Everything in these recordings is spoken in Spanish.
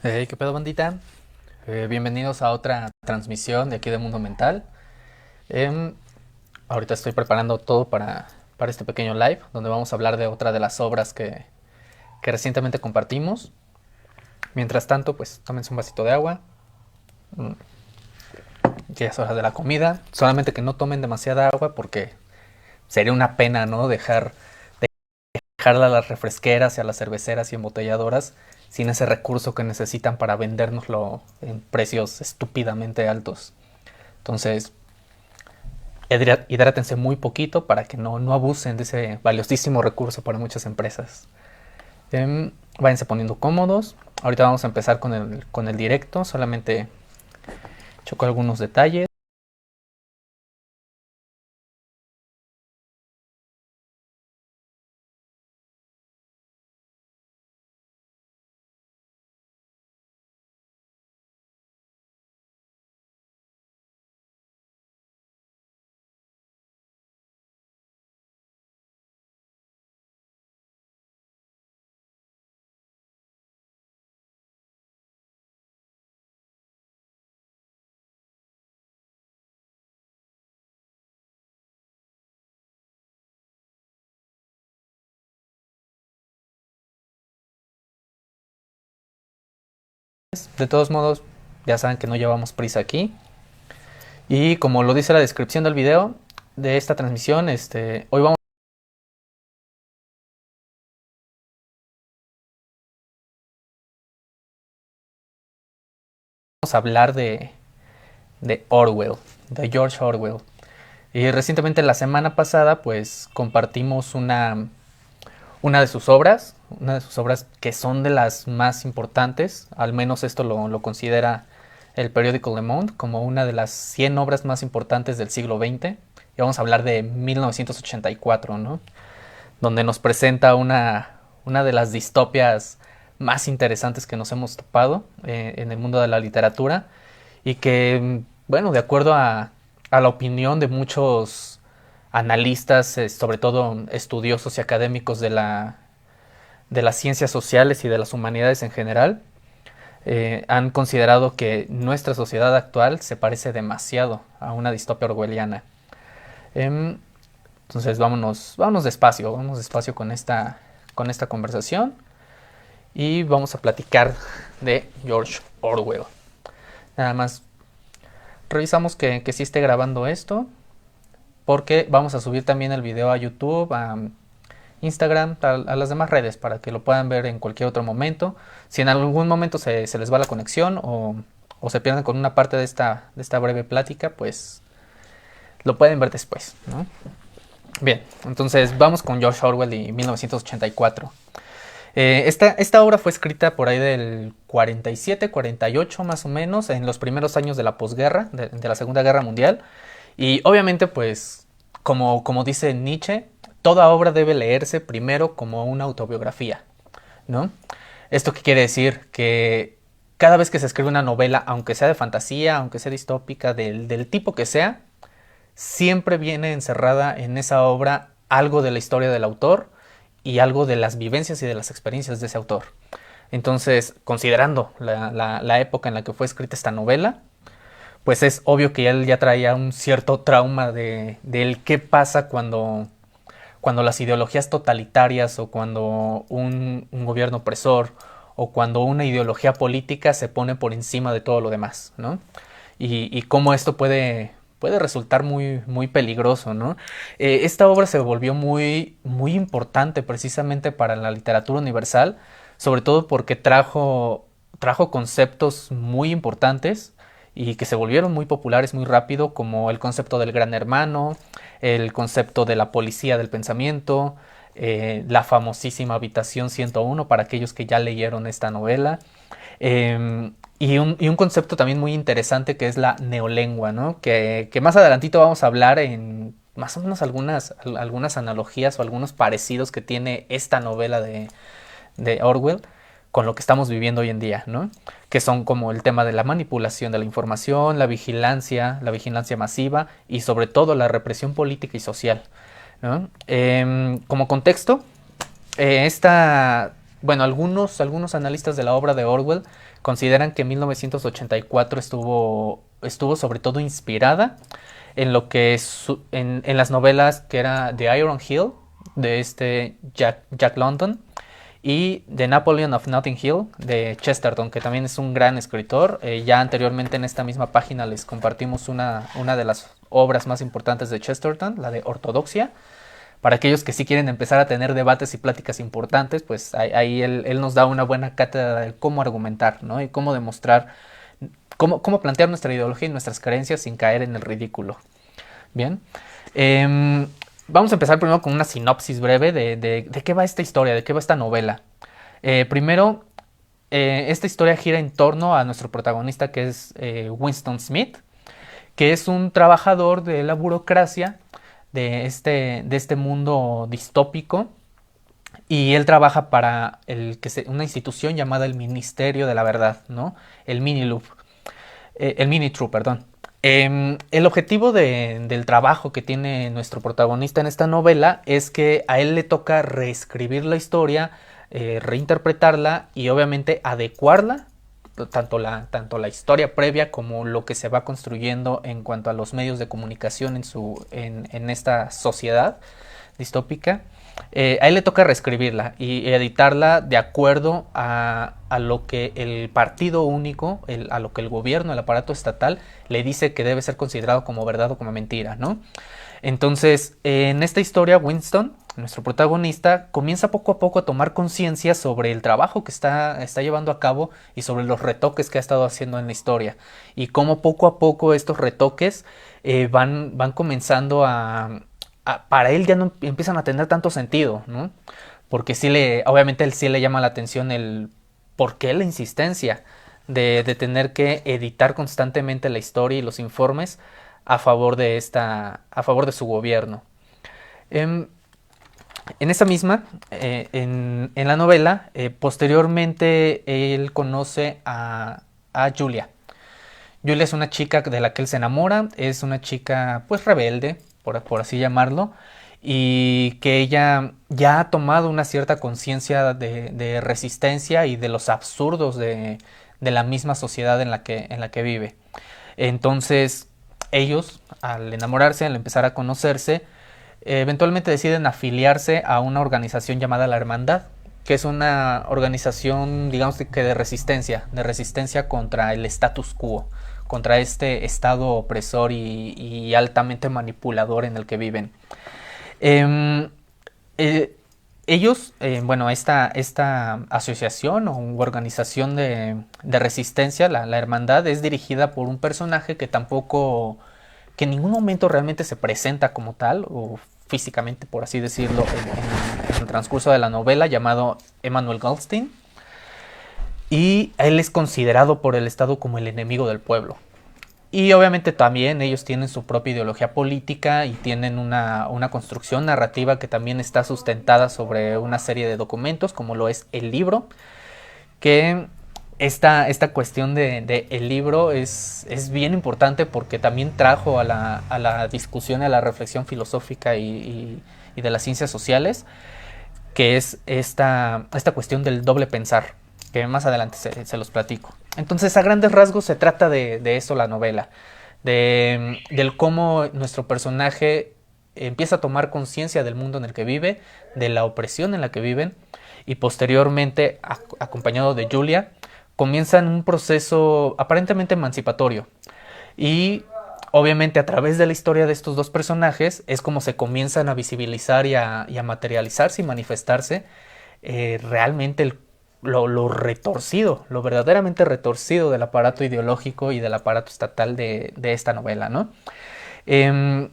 Hey, ¿qué pedo, bandita? Bienvenidos a otra transmisión de aquí de Mundo Mental. Em, Ahorita estoy preparando todo para este pequeño live, donde vamos a hablar de otra de las obras que recientemente compartimos. Mientras tanto, pues tómense un vasito de agua, ya es hora de la comida. Solamente que no tomen demasiada agua porque sería una pena, ¿no? Dejarla a las refresqueras y a las cerveceras y embotelladoras sin ese recurso que necesitan para vendérnoslo en precios estúpidamente altos. Entonces, hidrátense muy poquito para que no abusen de ese valiosísimo recurso para muchas empresas. Váyanse poniendo cómodos. Ahorita vamos a empezar con el directo. Solamente choco algunos detalles. De todos modos, ya saben que no llevamos prisa aquí. Y como lo dice la descripción del video de esta transmisión, hoy vamos a hablar de Orwell, de George Orwell. Y recientemente la semana pasada pues compartimos una de sus obras que son de las más importantes, al menos esto lo considera el periódico Le Monde como una de las 100 obras más importantes del siglo XX. Y vamos a hablar de 1984, ¿no? Donde nos presenta una de las distopias más interesantes que nos hemos topado en el mundo de la literatura y que, bueno, de acuerdo a la opinión de muchos analistas, sobre todo estudiosos y académicos de las ciencias sociales y de las humanidades en general, han considerado que nuestra sociedad actual se parece demasiado a una distopia orwelliana. Em, entonces vamos despacio con esta conversación y vamos a platicar de George Orwell. Nada más revisamos que sí esté grabando esto, porque vamos a subir también el video a YouTube, a Instagram, a las demás redes para que lo puedan ver en cualquier otro momento. Si en algún momento se les va la conexión o se pierden con una parte de esta breve plática, pues lo pueden ver después, ¿no? Bien, entonces vamos con George Orwell y 1984. Esta obra fue escrita por ahí del 47, 48 más o menos, en los primeros años de la posguerra, de la Segunda Guerra Mundial. Y obviamente, pues, como dice Nietzsche, toda obra debe leerse primero como una autobiografía, ¿no? ¿Esto qué quiere decir? Que cada vez que se escribe una novela, aunque sea de fantasía, aunque sea distópica, del tipo que sea, siempre viene encerrada en esa obra algo de la historia del autor y algo de las vivencias y de las experiencias de ese autor. Entonces, considerando la época en la que fue escrita esta novela, pues es obvio que él ya traía un cierto trauma del qué pasa cuando las ideologías totalitarias o cuando un gobierno opresor o cuando una ideología política se pone por encima de todo lo demás, ¿no? Y cómo esto puede resultar muy peligroso, ¿no? Esta obra se volvió muy importante precisamente para la literatura universal, sobre todo porque trajo conceptos muy importantes y que se volvieron muy populares muy rápido, como el concepto del gran hermano, el concepto de la policía del pensamiento, la famosísima Habitación 101 para aquellos que ya leyeron esta novela. Y un concepto también muy interesante que es la neolengua, ¿no? Que más adelantito vamos a hablar en más o menos algunas analogías o algunos parecidos que tiene esta novela de Orwell con lo que estamos viviendo hoy en día, ¿no? Que son como el tema de la manipulación de la información, la vigilancia masiva y sobre todo la represión política y social, ¿no? Como contexto, esta bueno, algunos analistas de la obra de Orwell consideran que 1984 estuvo sobre todo inspirada en lo que en las novelas que era The Iron Hill de Jack London y The Napoleon of Notting Hill de Chesterton, que también es un gran escritor. Ya anteriormente en esta misma página les compartimos una de las obras más importantes de Chesterton, la de Ortodoxia. Para aquellos que sí quieren empezar a tener debates y pláticas importantes, pues ahí él nos da una buena cátedra de cómo argumentar, ¿no? Y cómo demostrar, cómo plantear nuestra ideología y nuestras creencias sin caer en el ridículo. Bien. Vamos a empezar primero con una sinopsis breve de qué va esta historia, de qué va esta novela. Primero, esta historia gira en torno a nuestro protagonista, que es Winston Smith, que es un trabajador de la burocracia de este mundo distópico, y él trabaja para una institución llamada el Ministerio de la Verdad, ¿no? El Miniloop, el Minitrue, perdón. El objetivo del trabajo que tiene nuestro protagonista en esta novela es que a él le toca reescribir la historia, reinterpretarla y obviamente adecuarla, tanto la historia previa como lo que se va construyendo en cuanto a los medios de comunicación en esta sociedad distópica. A él le toca reescribirla y editarla de acuerdo a lo que el partido único, a lo que el gobierno, el aparato estatal, le dice que debe ser considerado como verdad o como mentira, ¿no? Entonces, en esta historia, Winston, nuestro protagonista, comienza poco a poco a tomar conciencia sobre el trabajo que está llevando a cabo y sobre los retoques que ha estado haciendo en la historia. Y cómo poco a poco estos retoques van comenzando para él ya no empiezan a tener tanto sentido, ¿no? Porque obviamente él sí le llama la atención el por qué la insistencia de tener que editar constantemente la historia y los informes a favor de su gobierno. En esa misma, en la novela, posteriormente él conoce a Julia. Julia es una chica de la que él se enamora, es una chica pues rebelde, por así llamarlo, y que ella ya ha tomado una cierta conciencia de resistencia y de los absurdos de la misma sociedad en la que vive. Entonces ellos, al enamorarse, al empezar a conocerse, eventualmente deciden afiliarse a una organización llamada La Hermandad, que es una organización, digamos que de resistencia contra el status quo, contra este estado opresor y altamente manipulador en el que viven. Ellos, bueno, esta asociación o organización de resistencia, la Hermandad, es dirigida por un personaje que en ningún momento realmente se presenta como tal, o físicamente, por así decirlo, en el transcurso de la novela, llamado Emmanuel Goldstein. Y él es considerado por el Estado como el enemigo del pueblo. Y obviamente también ellos tienen su propia ideología política y tienen una construcción narrativa que también está sustentada sobre una serie de documentos, como lo es el libro, que esta cuestión de el libro es bien importante porque también trajo a la discusión, a la reflexión filosófica y de las ciencias sociales, que es esta cuestión del doble pensar, que más adelante se los platico. Entonces, a grandes rasgos se trata de eso la novela, del cómo nuestro personaje empieza a tomar conciencia del mundo en el que vive, de la opresión en la que viven, y posteriormente, acompañado de Julia, comienzan un proceso aparentemente emancipatorio. Y obviamente a través de la historia de estos dos personajes es como se comienzan a visibilizar y a materializarse y manifestarse realmente lo retorcido, lo verdaderamente retorcido del aparato ideológico y del aparato estatal de esta novela, ¿no? En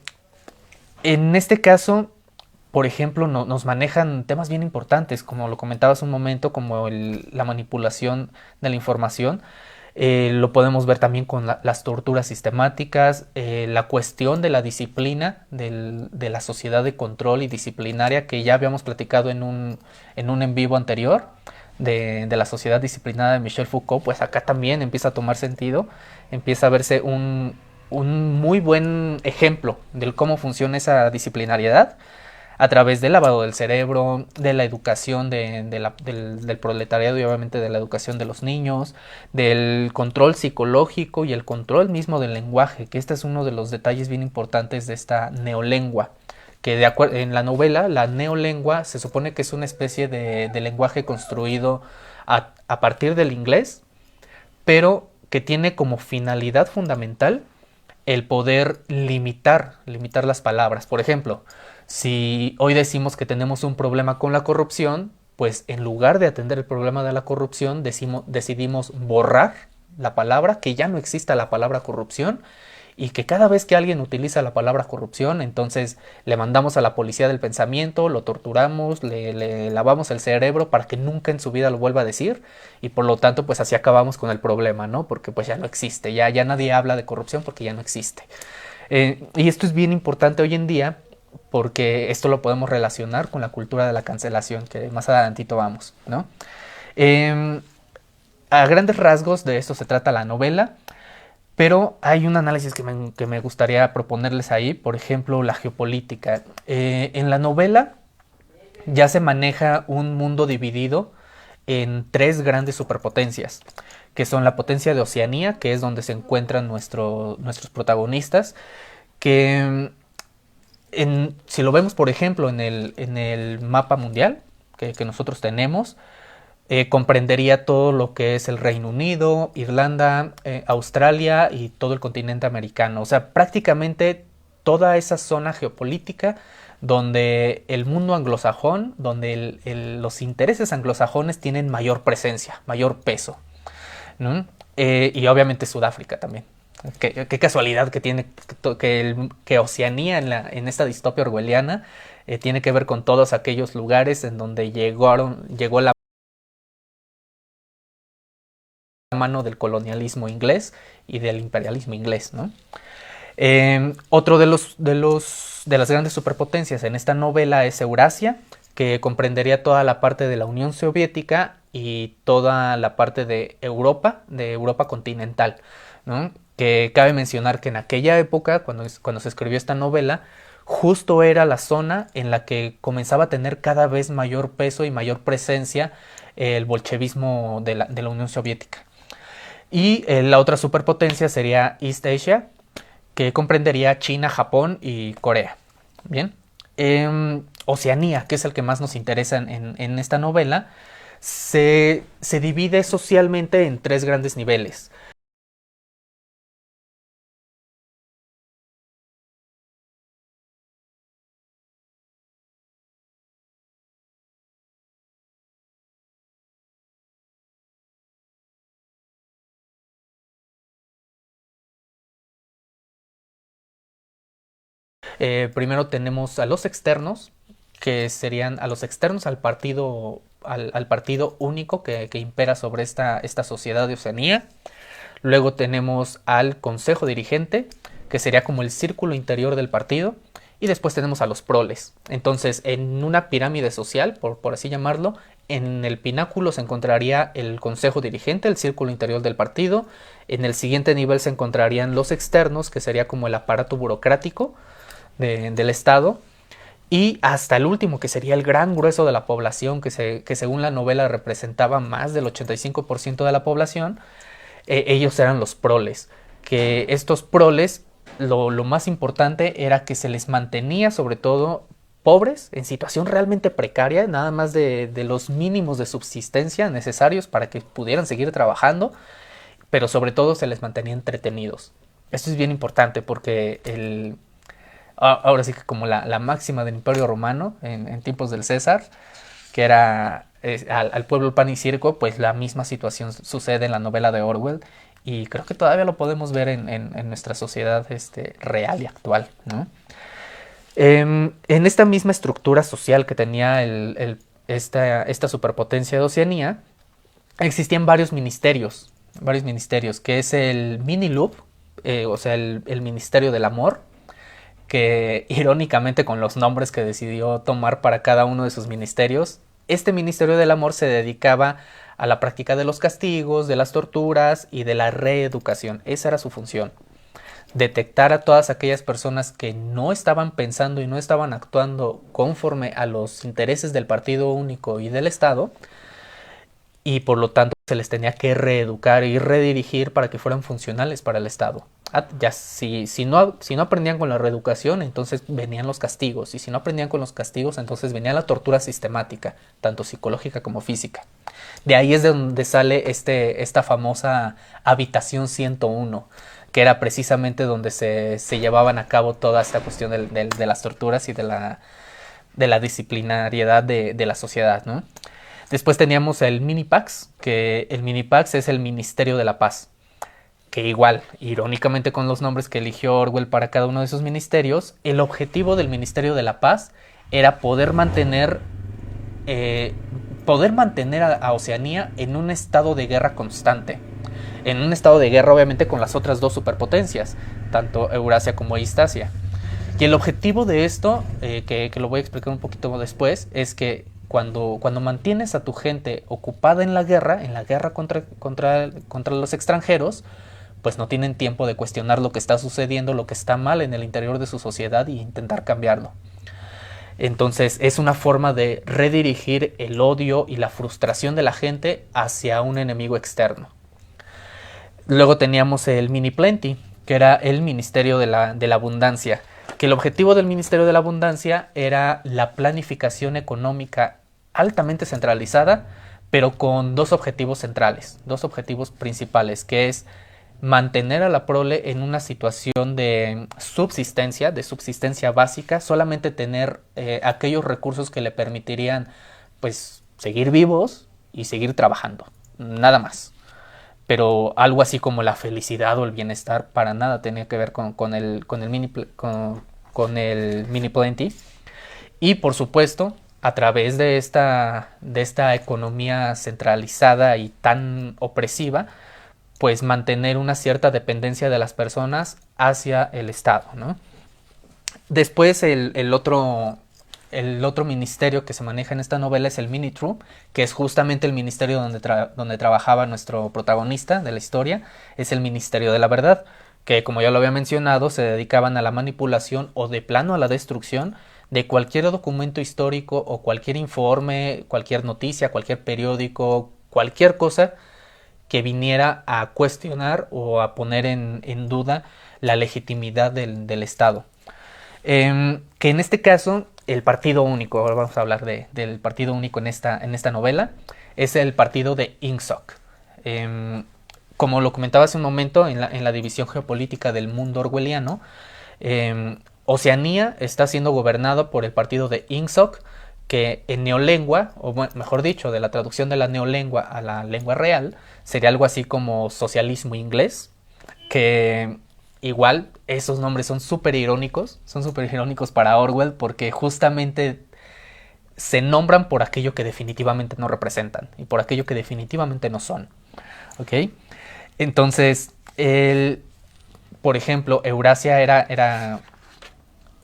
este caso, por ejemplo, nos manejan temas bien importantes, como lo comentabas un momento, como la manipulación de la información. Lo podemos ver también con las torturas sistemáticas, la cuestión de la disciplina, de la sociedad de control y disciplinaria, que ya habíamos platicado en un en vivo anterior, de la sociedad disciplinada de Michel Foucault. Pues acá también empieza a tomar sentido, empieza a verse un muy buen ejemplo de cómo funciona esa disciplinariedad a través del lavado del cerebro, de la educación del proletariado y obviamente de la educación de los niños, del control psicológico y el control mismo del lenguaje, que este es uno de los detalles bien importantes de esta neolengua, que en la novela la neolengua se supone que es una especie de lenguaje construido a partir del inglés, pero que tiene como finalidad fundamental el poder limitar las palabras. Por ejemplo, si hoy decimos que tenemos un problema con la corrupción, pues en lugar de atender el problema de la corrupción, decidimos borrar la palabra, que ya no exista la palabra corrupción, y que cada vez que alguien utiliza la palabra corrupción, entonces le mandamos a la policía del pensamiento, lo torturamos, le lavamos el cerebro para que nunca en su vida lo vuelva a decir, y por lo tanto pues así acabamos con el problema, ¿no? Porque pues ya no existe, ya nadie habla de corrupción porque ya no existe. Y esto es bien importante hoy en día porque esto lo podemos relacionar con la cultura de la cancelación, que más adelantito vamos, ¿no? Eh, a grandes rasgos de esto se trata la novela, pero hay un análisis que me gustaría proponerles ahí, por ejemplo, la geopolítica. En la novela ya se maneja un mundo dividido en tres grandes superpotencias, que son la potencia de Oceanía, que es donde se encuentran nuestros protagonistas, que si lo vemos, por ejemplo, en el mapa mundial que nosotros tenemos, comprendería todo lo que es el Reino Unido, Irlanda, Australia y todo el continente americano. O sea, prácticamente toda esa zona geopolítica donde el mundo anglosajón, donde los intereses anglosajones tienen mayor presencia, mayor peso, ¿no? Y obviamente Sudáfrica también. Qué casualidad que tiene que Oceanía en esta distopia orwelliana tiene que ver con todos aquellos lugares en donde llegó la mano del colonialismo inglés y del imperialismo inglés, ¿no? Otro de las grandes superpotencias en esta novela es Eurasia, que comprendería toda la parte de la Unión Soviética y toda la parte de Europa continental, ¿no? Que cabe mencionar que en aquella época, cuando se escribió esta novela, justo era la zona en la que comenzaba a tener cada vez mayor peso y mayor presencia el bolchevismo de la Unión Soviética. Y la otra superpotencia sería East Asia, que comprendería China, Japón y Corea. Bien. Oceanía, que es el que más nos interesa en esta novela, se divide socialmente en tres grandes niveles. Primero tenemos a los externos, que serían a los externos al partido único que impera sobre esta sociedad de Oceanía. Luego tenemos al consejo dirigente, que sería como el círculo interior del partido. Y después tenemos a los proles. Entonces, en una pirámide social, por así llamarlo, en el pináculo se encontraría el consejo dirigente, el círculo interior del partido. En el siguiente nivel se encontrarían los externos, que sería como el aparato burocrático del Estado. Y hasta el último, que sería el gran grueso de la población, que según la novela representaba más del 85% de la población, ellos eran los proles. Que estos proles, lo más importante era que se les mantenía sobre todo pobres, en situación realmente precaria, nada más de los mínimos de subsistencia necesarios para que pudieran seguir trabajando, pero sobre todo se les mantenía entretenidos. Esto es bien importante porque ahora sí que como la máxima del Imperio Romano en tiempos del César, que era al pueblo el pan y circo, pues la misma situación sucede en la novela de Orwell y creo que todavía lo podemos ver en nuestra sociedad real y actual, ¿no? En esta misma estructura social que tenía esta superpotencia de Oceanía, existían varios ministerios, que es el Mini-Loop, o sea, el Ministerio del Amor, que irónicamente con los nombres que decidió tomar para cada uno de sus ministerios, este Ministerio del Amor se dedicaba a la práctica de los castigos, de las torturas y de la reeducación. Esa era su función. detectar a todas aquellas personas que no estaban pensando y no estaban actuando conforme a los intereses del partido único y del Estado, y por lo tanto se les tenía que reeducar y redirigir para que fueran funcionales para el Estado. Ya si no aprendían con la reeducación, entonces venían los castigos, y si no aprendían con los castigos, entonces venía la tortura sistemática, tanto psicológica como física. De ahí es de donde sale esta famosa habitación 101, que era precisamente donde se llevaban a cabo toda esta cuestión de las torturas y de la disciplinariedad de la sociedad, ¿no? Después teníamos el Minipax, que el Minipax es el Ministerio de la Paz, que igual, irónicamente con los nombres que eligió Orwell para cada uno de esos ministerios, el objetivo del Ministerio de la Paz era eh, poder mantener a Oceanía en un estado de guerra constante. En un estado de guerra, obviamente, con las otras dos superpotencias, tanto Eurasia como Eastasia. Y el objetivo de esto, que lo voy a explicar un poquito después, es que cuando mantienes a tu gente ocupada en la guerra contra los extranjeros, pues no tienen tiempo de cuestionar lo que está sucediendo, lo que está mal en el interior de su sociedad, y intentar cambiarlo. Entonces es una forma de redirigir el odio y la frustración de la gente hacia un enemigo externo. Luego teníamos el Mini Plenty, que era el Ministerio de la Abundancia, que el objetivo del Ministerio de la Abundancia era la planificación económica altamente centralizada, pero con dos objetivos centrales, dos objetivos principales, que es mantener a la prole en una situación de subsistencia básica, solamente tener aquellos recursos que le permitirían pues seguir vivos y seguir trabajando, nada más. Pero algo así como la felicidad o el bienestar para nada tenía que ver con el mini plenty. Y por supuesto, a través de esta economía centralizada y tan opresiva, pues mantener una cierta dependencia de las personas hacia el Estado, ¿no? Después el otro ministerio que se maneja en esta novela es el Minitru, que es justamente el ministerio donde trabajaba nuestro protagonista de la historia, es el Ministerio de la Verdad, que como ya lo había mencionado, se dedicaban a la manipulación o de plano a la destrucción de cualquier documento histórico o cualquier informe, cualquier noticia, cualquier periódico, cualquier cosa que viniera a cuestionar o a poner en duda la legitimidad del Estado. Que en este caso, el partido único, ahora vamos a hablar del partido único en esta novela, es el partido de Ingsoc. Como lo comentaba hace un momento, en la división geopolítica del mundo orwelliano, Oceanía está siendo gobernado por el partido de Ingsoc, que en neolengua, o mejor dicho, de la traducción de la neolengua a la lengua real, sería algo así como socialismo inglés, que igual esos nombres son súper irónicos para Orwell, porque justamente se nombran por aquello que definitivamente no representan y por aquello que definitivamente no son. ¿Ok? Entonces, por ejemplo, Eurasia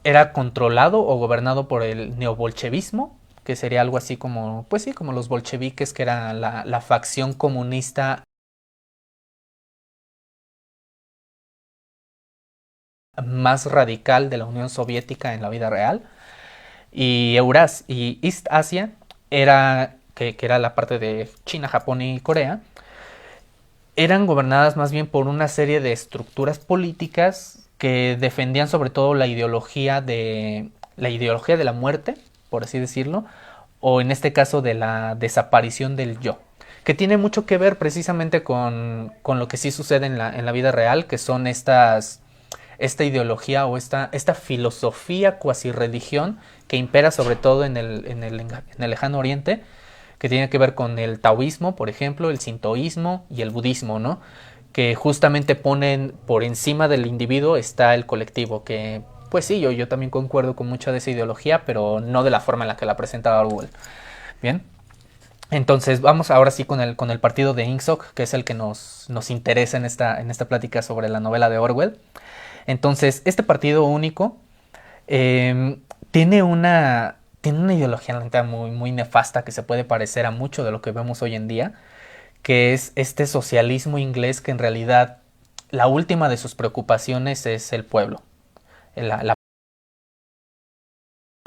era controlado o gobernado por el neobolchevismo, que sería algo así como, pues sí, como los bolcheviques, que era la facción comunista más radical de la Unión Soviética en la vida real. Y East Asia que era la parte de China, Japón y Corea, eran gobernadas más bien por una serie de estructuras políticas que defendían sobre todo la ideología de la muerte, por así decirlo, o en este caso de la desaparición del yo, que tiene mucho que ver precisamente con lo que sí sucede en la vida real, que son esta ideología o esta filosofía cuasi religión que impera sobre todo en el lejano oriente, que tiene que ver con el taoísmo, por ejemplo, el sintoísmo y el budismo, ¿no? Que justamente ponen por encima del individuo está el colectivo, que pues sí, yo también concuerdo con mucha de esa ideología, pero no de la forma en la que la presenta Orwell. Bien, entonces vamos ahora sí con el partido de Ingsoc, que es el que nos interesa en esta plática sobre la novela de Orwell. Entonces, este partido único tiene una ideología la neta, muy, muy nefasta, que se puede parecer a mucho de lo que vemos hoy en día, que es este socialismo inglés, que en realidad la última de sus preocupaciones es el pueblo, la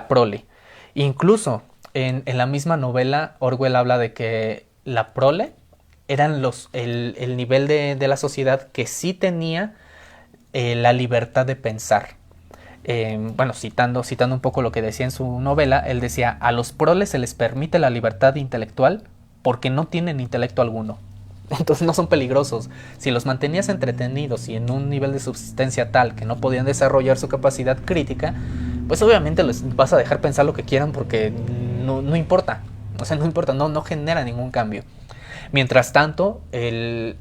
prole. Incluso en la misma novela, Orwell habla de que la prole eran el nivel de la sociedad que sí tenía la libertad de pensar. Bueno, citando un poco lo que decía en su novela, él decía, a los proles se les permite la libertad intelectual porque no tienen intelecto alguno. Entonces no son peligrosos. Si los mantenías entretenidos y en un nivel de subsistencia tal que no podían desarrollar su capacidad crítica, pues obviamente les vas a dejar pensar lo que quieran porque no importa. O sea, no importa, no genera ningún cambio. Mientras tanto, el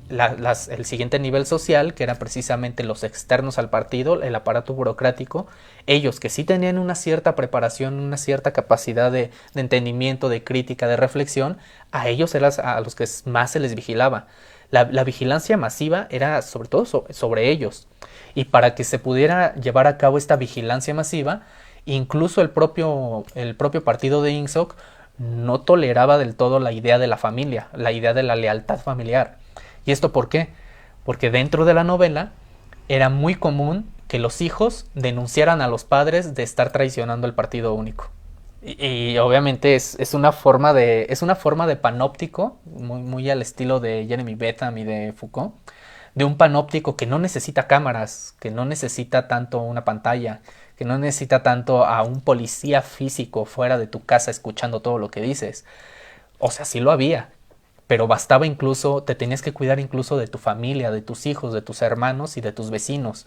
siguiente nivel social, que eran precisamente los externos al partido, el aparato burocrático, ellos que sí tenían una cierta preparación, una cierta capacidad de entendimiento, de crítica, de reflexión, a ellos era a los que más se les vigilaba. La vigilancia masiva era sobre todo sobre ellos. Y para que se pudiera llevar a cabo esta vigilancia masiva, incluso el propio partido de INSOC no toleraba del todo la idea de la familia, la idea de la lealtad familiar. ¿Y esto por qué? Porque dentro de la novela era muy común que los hijos denunciaran a los padres de estar traicionando el partido único. Y obviamente es una forma de panóptico, muy al estilo de Jeremy Bentham y de Foucault, de un panóptico que no necesita cámaras, que no necesita tanto una pantalla, que no necesita tanto a un policía físico fuera de tu casa escuchando todo lo que dices. O sea, sí lo había, pero bastaba incluso, te tenías que cuidar incluso de tu familia, de tus hijos, de tus hermanos y de tus vecinos,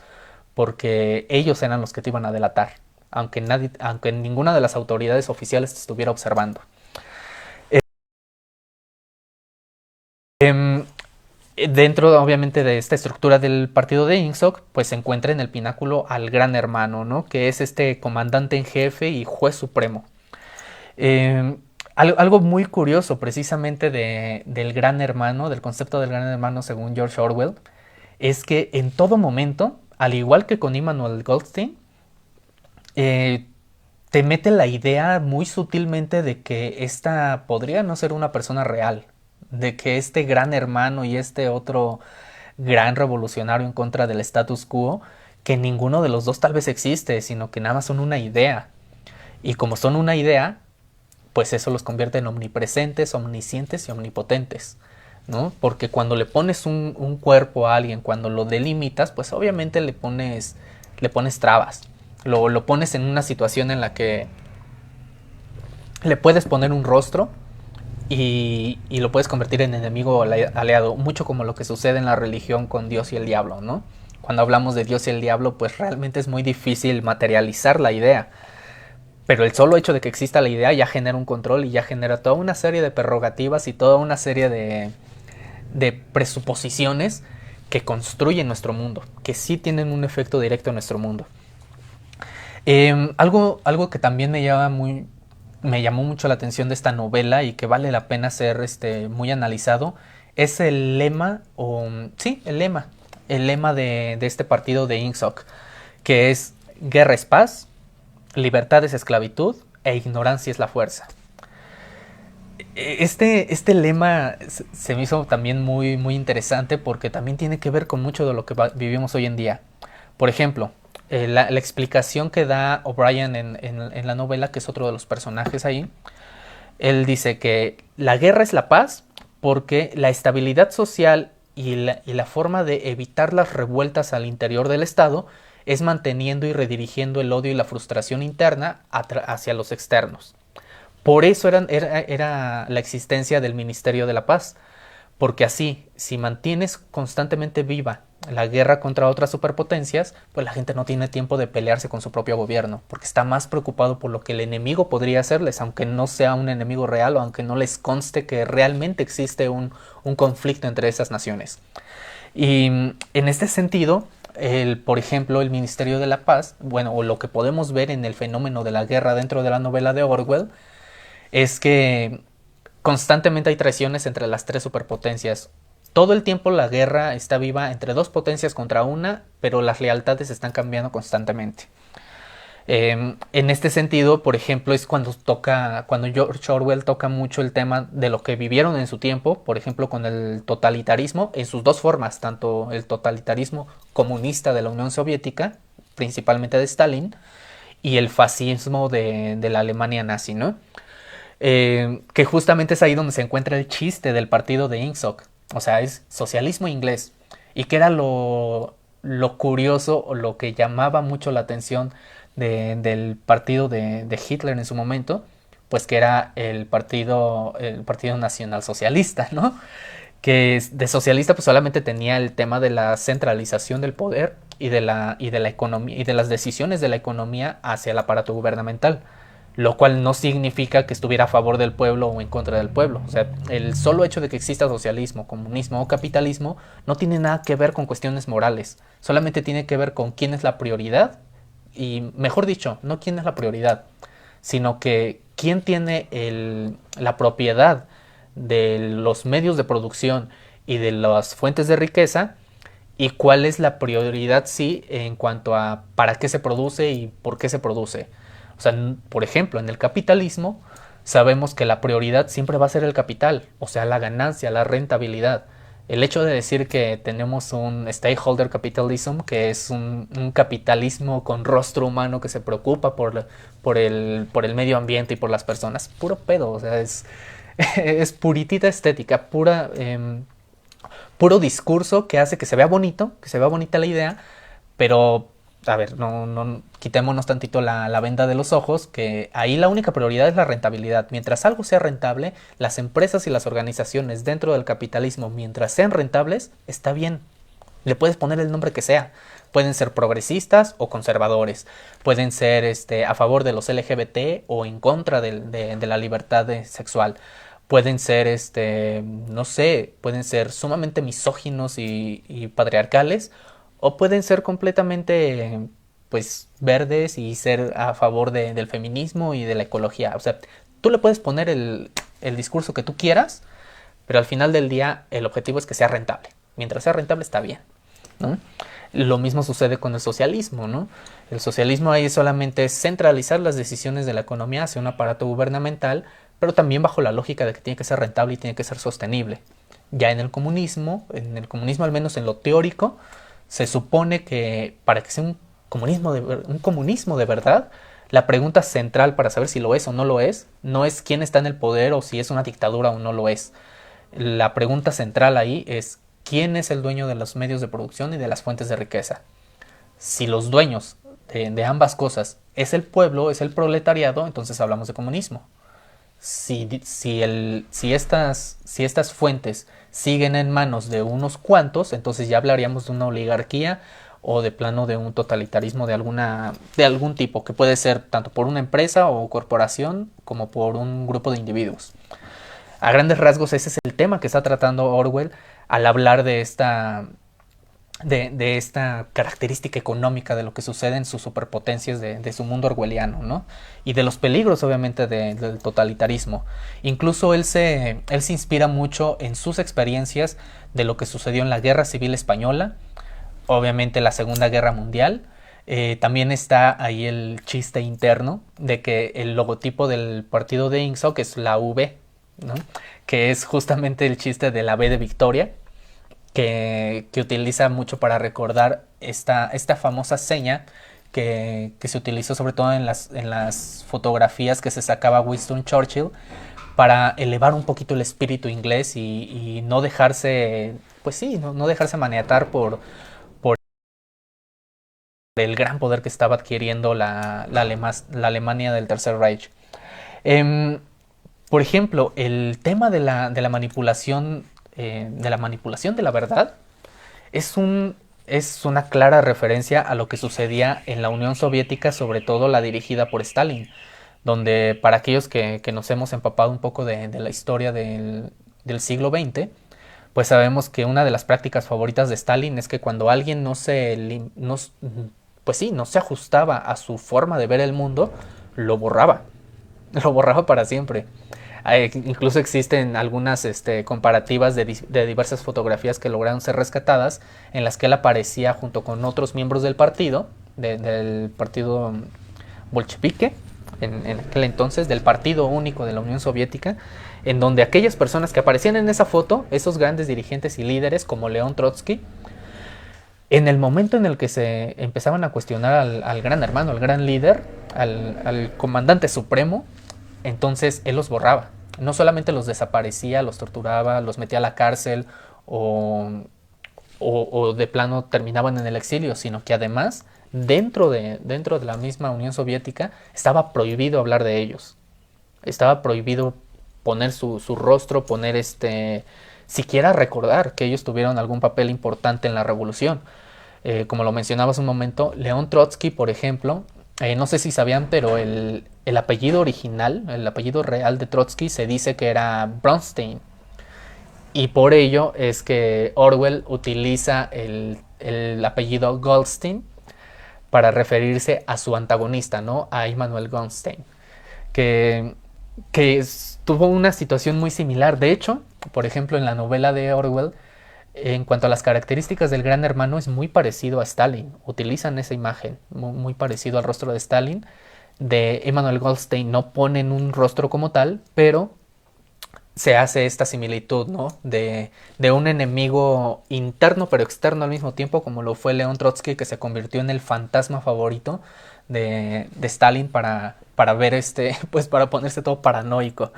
porque ellos eran los que te iban a delatar, aunque ninguna de las autoridades oficiales te estuviera observando. Dentro, obviamente, de esta estructura del partido de INSOC, pues se encuentra en el pináculo al Gran Hermano, ¿no? Que es este comandante en jefe y juez supremo. Algo muy curioso, precisamente, del Gran Hermano, del concepto del Gran Hermano según George Orwell, es que en todo momento, al igual que con Immanuel Goldstein, te mete la idea muy sutilmente de que esta podría no ser una persona real, de que este gran hermano y este otro gran revolucionario en contra del status quo, que ninguno de los dos tal vez existe, sino que nada más son una idea. Y como son una idea, pues eso los convierte en omnipresentes, omniscientes y omnipotentes, ¿no? Porque cuando le pones un cuerpo a alguien, cuando lo delimitas, pues obviamente le pones trabas. Lo pones en una situación en la que le puedes poner un rostro y lo puedes convertir en enemigo aliado, mucho como lo que sucede en la religión con Dios y el diablo, ¿no? Cuando hablamos de Dios y el diablo, pues realmente es muy difícil materializar la idea, pero el solo hecho de que exista la idea ya genera un control y ya genera toda una serie de prerrogativas y toda una serie de presuposiciones que construyen nuestro mundo, que sí tienen un efecto directo en nuestro mundo. Algo que también me llamó mucho la atención de esta novela y que vale la pena ser muy analizado es el lema, el lema de este partido de INSOC, que es guerra es paz, libertad es esclavitud e ignorancia es la fuerza. Este lema se me hizo también muy interesante porque también tiene que ver con mucho de lo que vivimos hoy en día. Por ejemplo, la explicación que da O'Brien en la novela, que es otro de los personajes ahí, él dice que la guerra es la paz porque la estabilidad social y la forma de evitar las revueltas al interior del Estado es manteniendo y redirigiendo el odio y la frustración interna hacia los externos. Por eso era la existencia del Ministerio de la Paz, porque así, si mantienes constantemente viva la guerra contra otras superpotencias, pues la gente no tiene tiempo de pelearse con su propio gobierno, porque está más preocupado por lo que el enemigo podría hacerles, aunque no sea un enemigo real o aunque no les conste que realmente existe un conflicto entre esas naciones. Y en este sentido, por ejemplo, el Ministerio de la Paz, bueno, o lo que podemos ver en el fenómeno de la guerra dentro de la novela de Orwell, es que constantemente hay traiciones entre las tres superpotencias. Todo el tiempo la guerra está viva entre dos potencias contra una, pero las lealtades están cambiando constantemente. En este sentido, por ejemplo, es cuando George Orwell toca mucho el tema de lo que vivieron en su tiempo, por ejemplo, con el totalitarismo, en sus dos formas, tanto el totalitarismo comunista de la Unión Soviética, principalmente de Stalin, y el fascismo de la Alemania nazi, ¿no? Que justamente es ahí donde se encuentra el chiste del partido de Ingsoc, o sea, es socialismo inglés, y que era lo curioso o lo que llamaba mucho la atención del partido de Hitler en su momento, pues que era el partido nacional socialista, ¿no? Que de socialista pues solamente tenía el tema de la centralización del poder y de la economía y de las decisiones de la economía hacia el aparato gubernamental, lo cual no significa que estuviera a favor del pueblo o en contra del pueblo. O sea, el solo hecho de que exista socialismo, comunismo o capitalismo no tiene nada que ver con cuestiones morales, solamente tiene que ver con quién es la prioridad y, mejor dicho, no quién es la prioridad, sino que quién tiene la propiedad de los medios de producción y de las fuentes de riqueza y cuál es la prioridad sí en cuanto a para qué se produce y por qué se produce. O sea, por ejemplo, en el capitalismo sabemos que la prioridad siempre va a ser el capital, o sea, la ganancia, la rentabilidad. El hecho de decir que tenemos un stakeholder capitalism, que es un capitalismo con rostro humano que se preocupa por el medio ambiente y por las personas, puro pedo, o sea, es puritita estética, puro discurso que hace que se vea bonito, que se vea bonita la idea, pero a ver, no quitémonos tantito la venda de los ojos, que ahí la única prioridad es la rentabilidad. Mientras algo sea rentable, las empresas y las organizaciones dentro del capitalismo, mientras sean rentables, está bien. Le puedes poner el nombre que sea. Pueden ser progresistas o conservadores. Pueden ser a favor de los LGBT o en contra de la libertad sexual. Pueden ser, no sé, pueden ser sumamente misóginos y patriarcales, o pueden ser completamente, pues, verdes y ser a favor del feminismo y de la ecología. O sea, tú le puedes poner el discurso que tú quieras, pero al final del día el objetivo es que sea rentable. Mientras sea rentable está bien, ¿no? Lo mismo sucede con el socialismo, ¿no? El socialismo ahí solamente es centralizar las decisiones de la economía hacia un aparato gubernamental, pero también bajo la lógica de que tiene que ser rentable y tiene que ser sostenible. Ya en el comunismo al menos en lo teórico, se supone que para que sea un comunismo de verdad, la pregunta central para saber si lo es o no lo es, no es quién está en el poder o si es una dictadura o no lo es. La pregunta central ahí es quién es el dueño de los medios de producción y de las fuentes de riqueza. Si los dueños de ambas cosas es el pueblo, es el proletariado, entonces hablamos de comunismo. Si estas fuentes siguen en manos de unos cuantos, entonces ya hablaríamos de una oligarquía o de plano de un totalitarismo de algún tipo, que puede ser tanto por una empresa o corporación como por un grupo de individuos. A grandes rasgos ese es el tema que está tratando Orwell al hablar de esta característica económica de lo que sucede en sus superpotencias de su mundo orwelliano, ¿no? Y de los peligros, obviamente, del totalitarismo. Incluso él se inspira mucho en sus experiencias de lo que sucedió en la Guerra Civil Española, obviamente la Segunda Guerra Mundial. También está ahí el chiste interno de que el logotipo del partido de INSOC es la V, ¿no? Que es justamente el chiste de la V de Victoria, que utiliza mucho para recordar esta famosa seña que se utilizó sobre todo en las fotografías que se sacaba Winston Churchill para elevar un poquito el espíritu inglés y no dejarse, pues sí, no dejarse maniatar por el gran poder que estaba adquiriendo la Alemania del Tercer Reich. Em, por ejemplo, el tema de la manipulación de la verdad es una clara referencia a lo que sucedía en la Unión Soviética, sobre todo la dirigida por Stalin, donde para aquellos que nos hemos empapado un poco de la historia del siglo XX, pues sabemos que una de las prácticas favoritas de Stalin es que cuando alguien pues sí, no se ajustaba a su forma de ver el mundo, lo borraba, lo borraba para siempre. Incluso existen algunas comparativas de diversas fotografías que lograron ser rescatadas, en las que él aparecía junto con otros miembros del partido, del partido bolchevique, en aquel entonces, del Partido Único de la Unión Soviética, en donde aquellas personas que aparecían en esa foto, esos grandes dirigentes y líderes como León Trotsky, en el momento en el que se empezaban a cuestionar al gran hermano, al gran líder, al comandante supremo, entonces él los borraba. No solamente los desaparecía, los torturaba, los metía a la cárcel o, o de plano terminaban en el exilio, sino que además dentro de la misma Unión Soviética estaba prohibido hablar de ellos. Estaba prohibido poner su rostro, poner siquiera recordar que ellos tuvieron algún papel importante en la revolución. Como lo mencionabas un momento, León Trotsky, por ejemplo, no sé si sabían, pero el apellido original, el apellido real de Trotsky se dice que era Bronstein. Y por ello es que Orwell utiliza el apellido Goldstein para referirse a su antagonista, ¿no? A Immanuel Goldstein, que, tuvo una situación muy similar. De hecho, por ejemplo, en la novela de Orwell, en cuanto a las características del gran hermano, es muy parecido a Stalin. Utilizan esa imagen, muy parecido al rostro de Stalin. De Immanuel Goldstein no ponen un rostro como tal, pero se hace esta similitud, ¿no? De un enemigo interno pero externo al mismo tiempo, como lo fue León Trotsky, que se convirtió en el fantasma favorito de Stalin para ver pues para ponerse todo paranoico.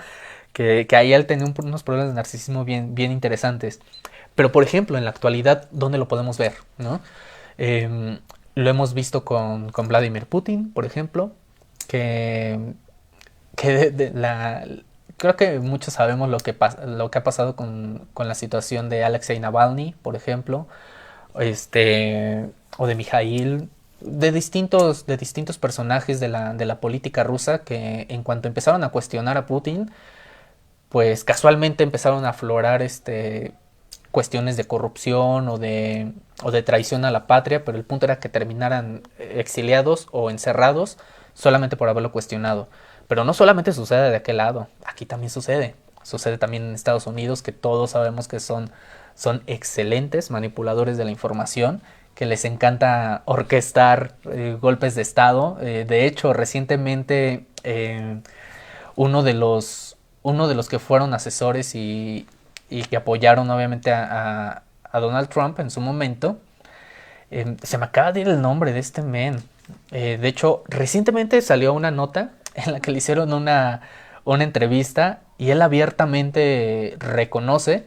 Que ahí él tenía unos problemas de narcisismo bien interesantes. Pero por ejemplo, en la actualidad, ¿dónde lo podemos ver? ¿No? Lo hemos visto con Vladimir Putin, por ejemplo, que creo que muchos sabemos lo que ha pasado con la situación de Alexei Navalny, por ejemplo, o de Mikhail, de distintos personajes de la política rusa que en cuanto empezaron a cuestionar a Putin, pues casualmente empezaron a aflorar cuestiones de corrupción o de traición a la patria, pero el punto era que terminaran exiliados o encerrados solamente por haberlo cuestionado. Pero no solamente sucede de aquel lado, aquí también sucede. Sucede también en Estados Unidos, que todos sabemos que son excelentes manipuladores de la información, que les encanta orquestar golpes de Estado. De hecho, recientemente uno de los que fueron asesores y que apoyaron obviamente a Donald Trump en su momento, se me acaba de ir el nombre de este men. De hecho, recientemente salió una nota en la que le hicieron una entrevista y él abiertamente reconoce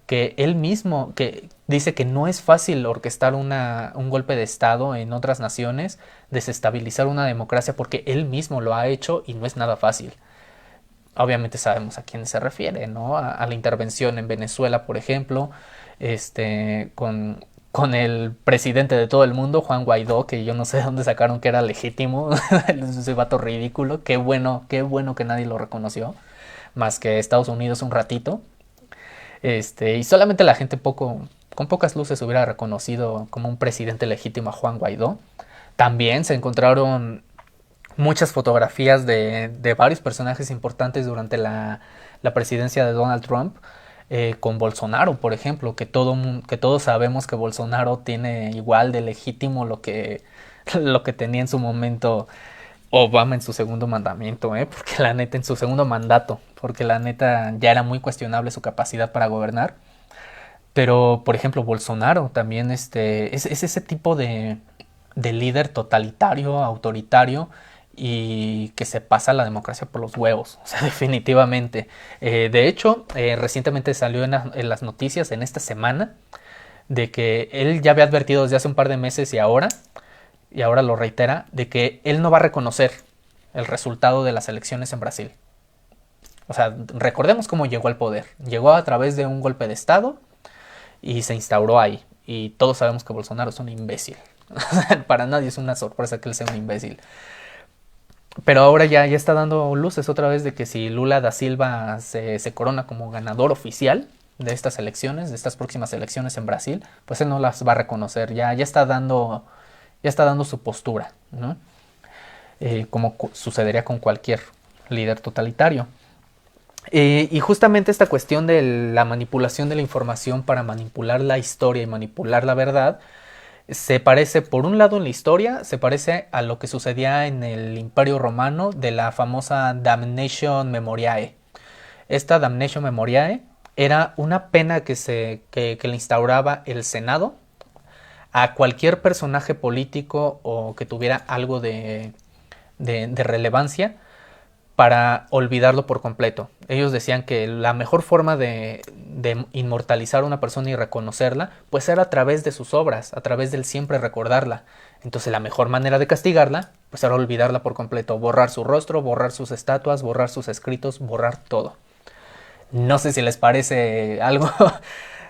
que él mismo, que dice que no es fácil orquestar un golpe de Estado en otras naciones, desestabilizar una democracia, porque él mismo lo ha hecho y no es nada fácil. Obviamente sabemos a quién se refiere, ¿no? A la intervención en Venezuela, por ejemplo, con el presidente de todo el mundo, Juan Guaidó, que yo no sé de dónde sacaron que era legítimo, ese vato ridículo. Qué bueno que nadie lo reconoció, más que Estados Unidos un ratito. Y solamente la gente con pocas luces hubiera reconocido como un presidente legítimo a Juan Guaidó. También se encontraron muchas fotografías de varios personajes importantes durante la presidencia de Donald Trump, con Bolsonaro, por ejemplo, que todos sabemos que Bolsonaro tiene igual de legítimo lo que tenía en su momento Obama en su segundo mandamiento, porque la neta, en su segundo mandato, porque la neta ya era muy cuestionable su capacidad para gobernar. Pero, por ejemplo, Bolsonaro también es ese tipo de líder totalitario, autoritario, y que se pasa la democracia por los huevos, o sea, definitivamente. De hecho, recientemente salió en las noticias en esta semana de que él ya había advertido desde hace un par de meses y ahora lo reitera, de que él no va a reconocer el resultado de las elecciones en Brasil. O sea, recordemos cómo llegó al poder. Llegó a través de un golpe de Estado y se instauró ahí. Y todos sabemos que Bolsonaro es un imbécil. Para nadie es una sorpresa que él sea un imbécil. Pero ahora ya está dando luces otra vez de que si Lula da Silva se corona como ganador oficial de estas elecciones, de estas próximas elecciones en Brasil, pues él no las va a reconocer. Ya está dando su postura, ¿no? Como sucedería con cualquier líder totalitario. Y justamente esta cuestión de la manipulación de la información para manipular la historia y manipular la verdad, Se parece, por un lado en la historia, se parece a lo que sucedía en el Imperio Romano de la famosa Damnatio Memoriae. Esta Damnatio Memoriae era una pena que le instauraba el Senado a cualquier personaje político o que tuviera algo de relevancia para olvidarlo por completo. Ellos decían que la mejor forma de inmortalizar a una persona y reconocerla, pues era a través de sus obras, a través del siempre recordarla. Entonces la mejor manera de castigarla, pues era olvidarla por completo, borrar su rostro, borrar sus estatuas, borrar sus escritos, borrar todo. No sé si les parece algo,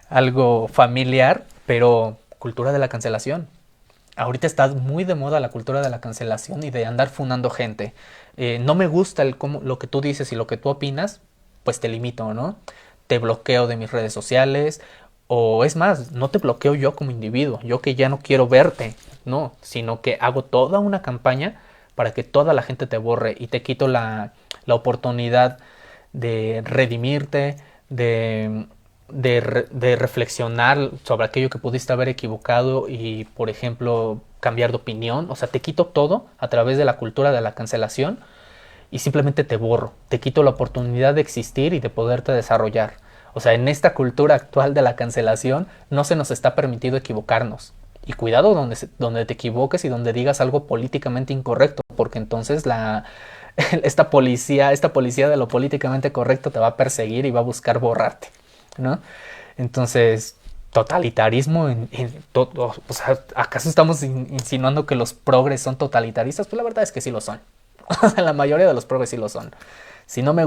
algo familiar, pero cultura de la cancelación. Ahorita está muy de moda la cultura de la cancelación y de andar funando gente. No me gusta lo que tú dices y lo que tú opinas, pues te limito, ¿no? Te bloqueo de mis redes sociales, o es más, no te bloqueo yo como individuo, yo que ya no quiero verte, no, sino que hago toda una campaña para que toda la gente te borre y te quito la oportunidad de redimirte, de reflexionar sobre aquello que pudiste haber equivocado y, por ejemplo, cambiar de opinión. O sea, te quito todo a través de la cultura de la cancelación y simplemente te borro. Te quito la oportunidad de existir y de poderte desarrollar. O sea, en esta cultura actual de la cancelación no se nos está permitido equivocarnos. Y cuidado donde te equivoques y donde digas algo políticamente incorrecto, porque entonces esta policía de lo políticamente correcto te va a perseguir y va a buscar borrarte, ¿no? Entonces, totalitarismo en todo. O sea, ¿acaso estamos insinuando que los progres son totalitaristas? Pues la verdad es que sí lo son. La mayoría de los progres sí lo son. Si no me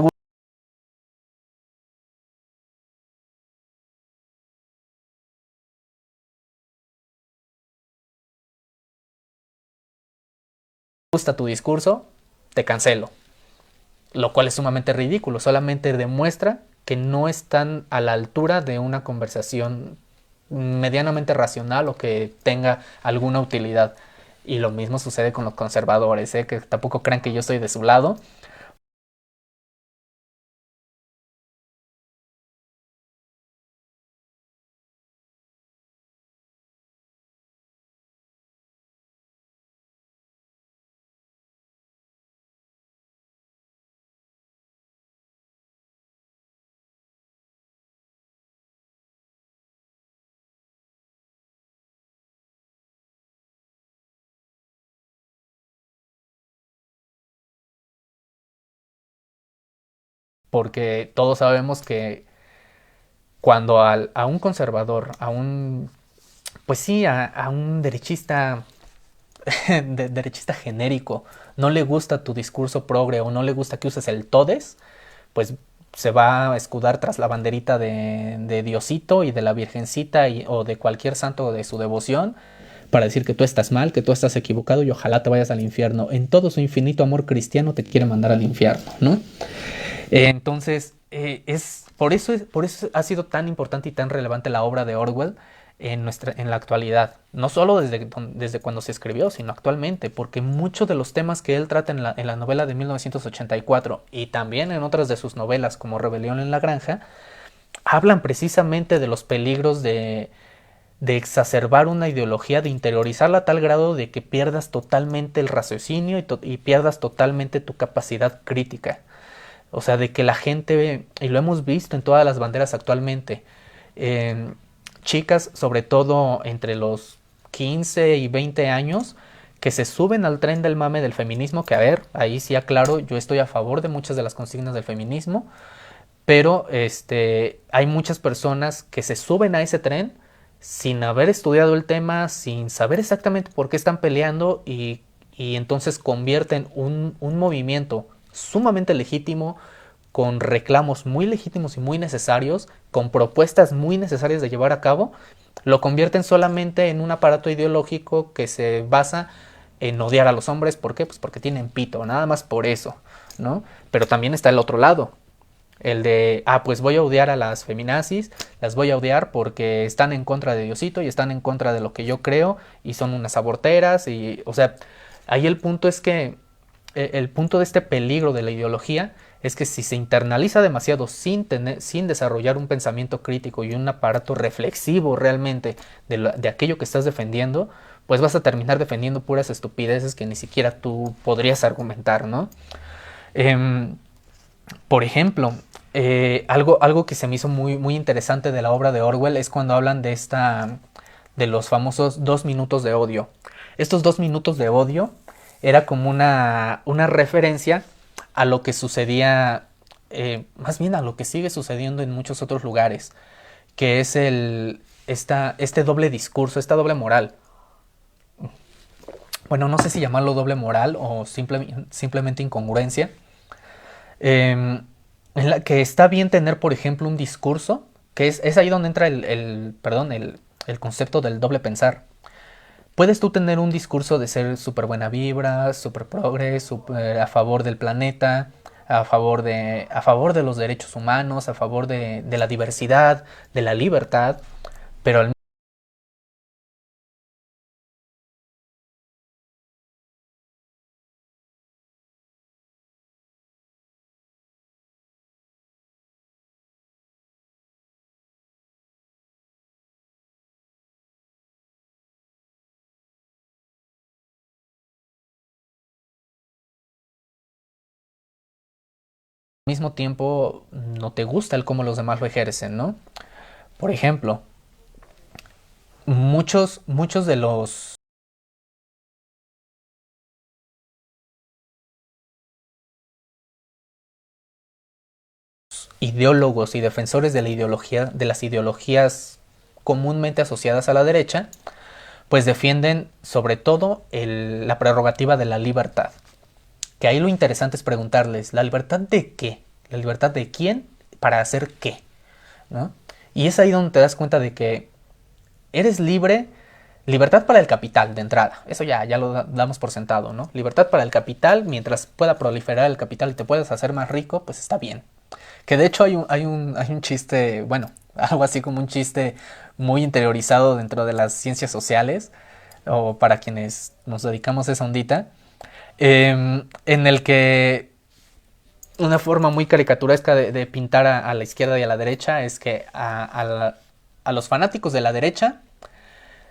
gusta tu discurso, te cancelo. Lo cual es sumamente ridículo. Solamente demuestra que no están a la altura de una conversación medianamente racional o que tenga alguna utilidad. Y lo mismo sucede con los conservadores, ¿eh? Que tampoco crean que yo estoy de su lado. Porque todos sabemos que cuando a un conservador, pues sí, a un derechista, derechista genérico, no le gusta tu discurso progre o no le gusta que uses el todes, pues se va a escudar tras la banderita de Diosito y de la Virgencita o de cualquier santo de su devoción para decir que tú estás mal, que tú estás equivocado y ojalá te vayas al infierno. En todo su infinito amor cristiano te quiere mandar al infierno, ¿no? Entonces, por eso ha sido tan importante y tan relevante la obra de Orwell en la actualidad. No solo desde cuando se escribió, sino actualmente, porque muchos de los temas que él trata en la novela de 1984 y también en otras de sus novelas como Rebelión en la Granja, hablan precisamente de los peligros de exacerbar una ideología, de interiorizarla a tal grado de que pierdas totalmente el raciocinio y pierdas totalmente tu capacidad crítica. O sea, de que la gente, y lo hemos visto en todas las banderas actualmente, eh, chicas, sobre todo entre los 15 y 20 años, que se suben al tren del mame del feminismo, que a ver, ahí sí aclaro, yo estoy a favor de muchas de las consignas del feminismo, pero hay muchas personas que se suben a ese tren sin haber estudiado el tema, sin saber exactamente por qué están peleando y entonces convierten un movimiento sumamente legítimo, con reclamos muy legítimos y muy necesarios, con propuestas muy necesarias de llevar a cabo, lo convierten solamente en un aparato ideológico que se basa en odiar a los hombres. ¿Por qué? Pues porque tienen pito, nada más por eso, ¿no? Pero también está el otro lado, el de, pues voy a odiar a las feminazis, las voy a odiar porque están en contra de Diosito y están en contra de lo que yo creo y son unas aborteras y, o sea, ahí el punto es que el punto de este peligro de la ideología es que si se internaliza demasiado sin desarrollar un pensamiento crítico y un aparato reflexivo realmente de aquello que estás defendiendo, pues vas a terminar defendiendo puras estupideces que ni siquiera tú podrías argumentar, ¿no? Eh, por ejemplo, algo que se me hizo muy interesante de la obra de Orwell es cuando hablan de los famosos 2 minutos de odio. Estos 2 minutos de odio era como una referencia a lo que sucedía, más bien a lo que sigue sucediendo en muchos otros lugares, que es este doble discurso, esta doble moral. Bueno, no sé si llamarlo doble moral o simplemente incongruencia, en la que está bien tener, por ejemplo, un discurso, que es ahí donde entra perdón, el concepto del doble pensar. Puedes tú tener un discurso de ser súper buena vibra, súper progres, super a favor del planeta, a favor de los derechos humanos, a favor de la diversidad, de la libertad, pero al mismo tiempo no te gusta el cómo los demás lo ejercen, ¿no? Por ejemplo, muchos de los ideólogos y defensores de la ideología, de las ideologías comúnmente asociadas a la derecha, pues defienden sobre todo la prerrogativa de la libertad. Que ahí lo interesante es preguntarles, ¿la libertad de qué? ¿La libertad de quién? ¿Para hacer qué? ¿No? Y es ahí donde te das cuenta de que eres libre, libertad para el capital de entrada, eso ya lo damos por sentado, ¿no? Libertad para el capital, mientras pueda proliferar el capital y te puedas hacer más rico, pues está bien. Que de hecho hay un chiste, bueno, algo así como un chiste muy interiorizado dentro de las ciencias sociales, o para quienes nos dedicamos a esa ondita, en el que una forma muy caricaturesca de pintar a la izquierda y a la derecha es que a los fanáticos de la derecha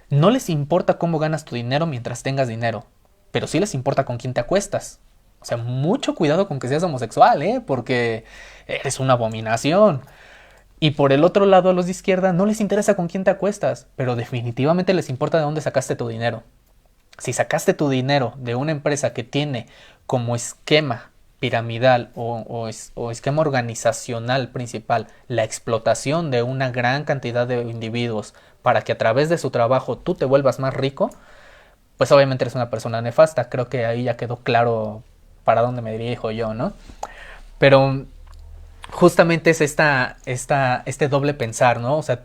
no les importa cómo ganas tu dinero mientras tengas dinero, pero sí les importa con quién te acuestas. O sea, mucho cuidado con que seas homosexual, ¿eh? Porque eres una abominación. Y por el otro lado, a los de izquierda no les interesa con quién te acuestas, pero definitivamente les importa de dónde sacaste tu dinero. Si sacaste tu dinero de una empresa que tiene como esquema piramidal o esquema organizacional principal la explotación de una gran cantidad de individuos para que a través de su trabajo tú te vuelvas más rico, pues obviamente eres una persona nefasta. Creo que ahí ya quedó claro para dónde me dirijo yo, ¿no? Pero justamente es este doble pensar, ¿no? O sea,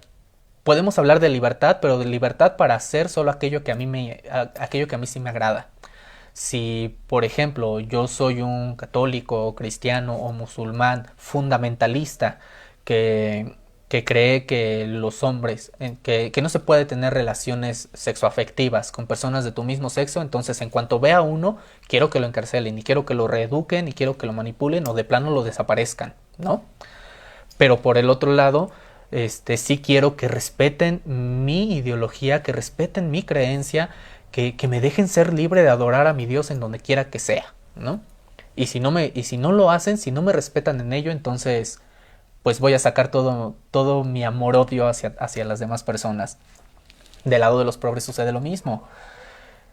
podemos hablar de libertad, pero de libertad para hacer solo aquello que a mí sí me agrada. Si, por ejemplo, yo soy un católico, cristiano o musulmán fundamentalista que, que cree que los hombres, que no se puede tener relaciones sexoafectivas con personas de tu mismo sexo, entonces en cuanto vea a uno, quiero que lo encarcelen, y quiero que lo reeduquen, y quiero que lo manipulen o de plano lo desaparezcan, ¿no? Pero por el otro lado, sí quiero que respeten mi ideología, que respeten mi creencia, que me dejen ser libre de adorar a mi Dios en donde quiera que sea, ¿no? Y si no lo hacen, si no me respetan en ello, entonces pues voy a sacar todo mi amor-odio hacia las demás personas. Del lado de los progres sucede lo mismo.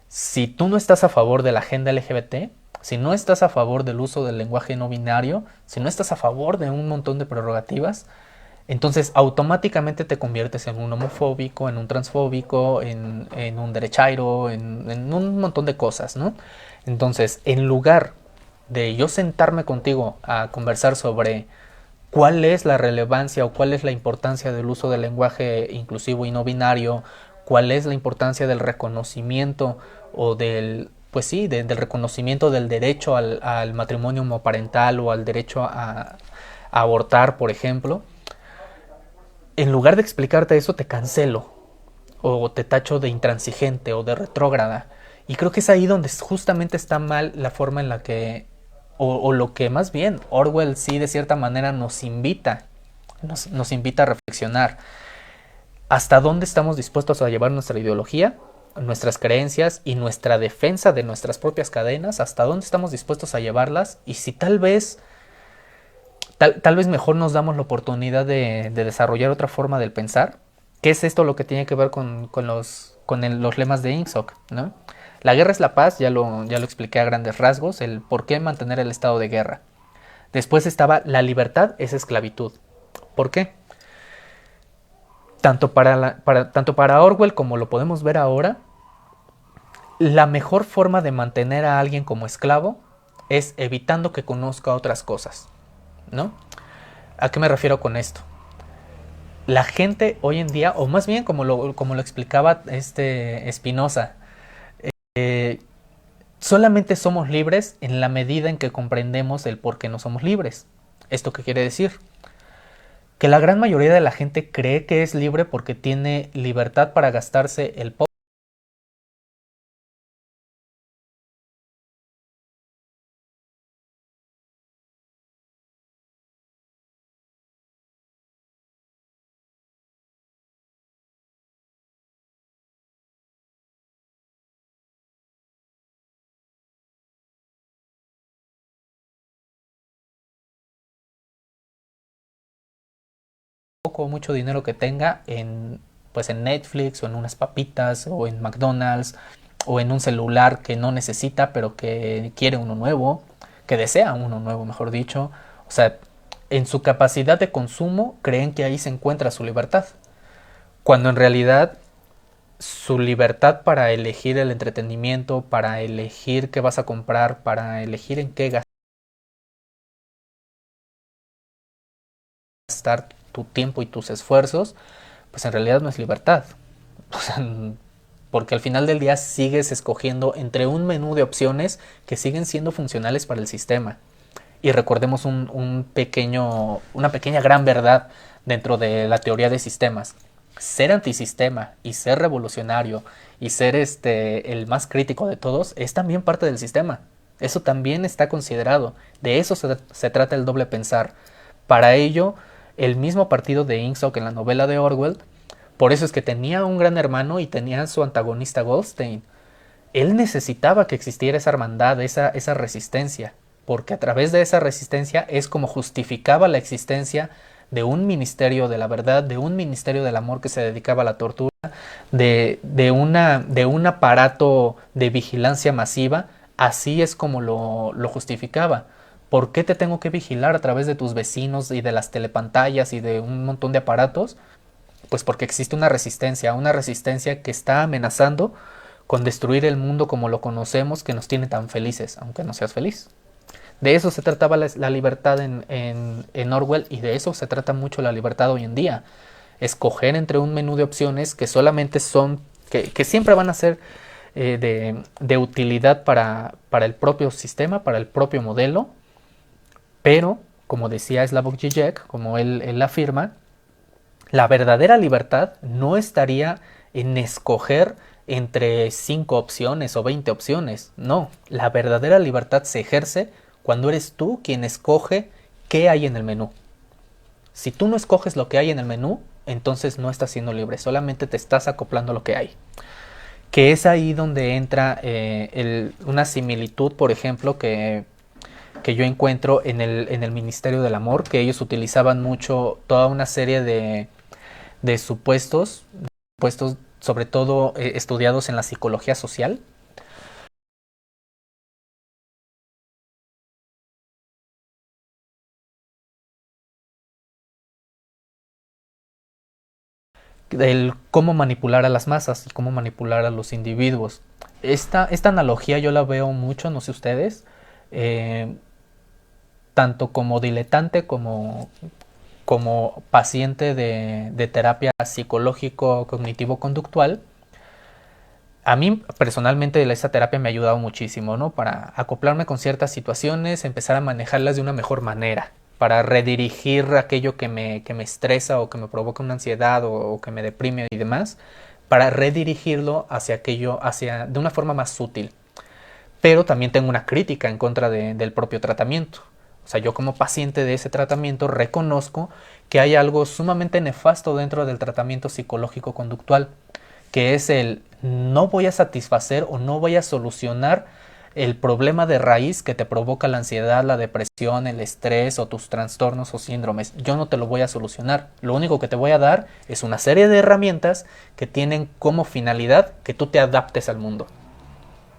Si tú no estás a favor de la agenda LGBT, si no estás a favor del uso del lenguaje no binario, si no estás a favor de un montón de prerrogativas, entonces automáticamente te conviertes en un homofóbico, en un transfóbico, en un derechairo, en un montón de cosas, ¿no? Entonces, en lugar de yo sentarme contigo a conversar sobre cuál es la relevancia o cuál es la importancia del uso del lenguaje inclusivo y no binario, cuál es la importancia del reconocimiento o pues sí, del reconocimiento del derecho al matrimonio homoparental o al derecho a abortar, por ejemplo, en lugar de explicarte eso te cancelo o te tacho de intransigente o de retrógrada. Y creo que es ahí donde justamente está mal la forma en la que, o lo que más bien Orwell sí de cierta manera nos invita a reflexionar. ¿Hasta dónde estamos dispuestos a llevar nuestra ideología, nuestras creencias y nuestra defensa de nuestras propias cadenas? ¿Hasta dónde estamos dispuestos a llevarlas? Y si tal vez mejor nos damos la oportunidad de desarrollar otra forma del pensar. ¿Qué es esto lo que tiene que ver los lemas de INSOC? ¿No? La guerra es la paz, ya lo expliqué a grandes rasgos, el por qué mantener el estado de guerra. Después estaba la libertad es esclavitud. ¿Por qué? Tanto para Orwell como lo podemos ver ahora, la mejor forma de mantener a alguien como esclavo es evitando que conozca otras cosas, ¿no? ¿A qué me refiero con esto? La gente hoy en día, o más bien como lo explicaba este Spinoza, eh, solamente somos libres en la medida en que comprendemos el por qué no somos libres. ¿Esto qué quiere decir? Que la gran mayoría de la gente cree que es libre porque tiene libertad para gastarse el poco o mucho dinero que tenga pues en Netflix o en unas papitas o en McDonald's o en un celular que no necesita pero que quiere uno nuevo, que desea uno nuevo, mejor dicho. O sea, en su capacidad de consumo creen que ahí se encuentra su libertad, cuando en realidad su libertad para elegir el entretenimiento, para elegir qué vas a comprar, para elegir en qué gastar tu tiempo y tus esfuerzos, pues en realidad no es libertad. O sea, porque al final del día sigues escogiendo entre un menú de opciones que siguen siendo funcionales para el sistema. Y recordemos una pequeña gran verdad dentro de la teoría de sistemas. Ser antisistema y ser revolucionario y ser el más crítico de todos es también parte del sistema. Eso también está considerado. De eso se trata el doble pensar. Para ello, el mismo partido de Ingsoc en la novela de Orwell, por eso es que tenía un gran hermano y tenía a su antagonista Goldstein. Él necesitaba que existiera esa hermandad, esa resistencia, porque a través de esa resistencia es como justificaba la existencia de un ministerio de la verdad, de un ministerio del amor que se dedicaba a la tortura, de un aparato de vigilancia masiva. Así es como lo justificaba. ¿Por qué te tengo que vigilar a través de tus vecinos y de las telepantallas y de un montón de aparatos? Pues porque existe una resistencia que está amenazando con destruir el mundo como lo conocemos, que nos tiene tan felices, aunque no seas feliz. De eso se trataba la libertad en Orwell, y de eso se trata mucho la libertad hoy en día. Escoger entre un menú de opciones que solamente que siempre van a ser de utilidad para el propio sistema, para el propio modelo, pero, como decía Slavoj Žižek, como él afirma, la verdadera libertad no estaría en escoger entre 5 opciones o 20 opciones. No, la verdadera libertad se ejerce cuando eres tú quien escoge qué hay en el menú. Si tú no escoges lo que hay en el menú, entonces no estás siendo libre, solamente te estás acoplando a lo que hay. Que es ahí donde entra una similitud, por ejemplo, que yo encuentro en el Ministerio del Amor, que ellos utilizaban mucho toda una serie de supuestos sobre todo estudiados en la psicología social, del cómo manipular a las masas y cómo manipular a los individuos. Esta analogía yo la veo mucho, no sé ustedes, eh, tanto como diletante como paciente de terapia psicológico cognitivo conductual. A mí personalmente esta terapia me ha ayudado muchísimo, ¿no? Para acoplarme con ciertas situaciones, empezar a manejarlas de una mejor manera, para redirigir aquello que me estresa o que me provoca una ansiedad o que me deprime y demás, para redirigirlo de una forma más útil. Pero también tengo una crítica en contra del propio tratamiento. O sea, yo como paciente de ese tratamiento reconozco que hay algo sumamente nefasto dentro del tratamiento psicológico conductual, que es el no voy a satisfacer o no voy a solucionar el problema de raíz que te provoca la ansiedad, la depresión, el estrés o tus trastornos o síndromes. Yo no te lo voy a solucionar. Lo único que te voy a dar es una serie de herramientas que tienen como finalidad que tú te adaptes al mundo,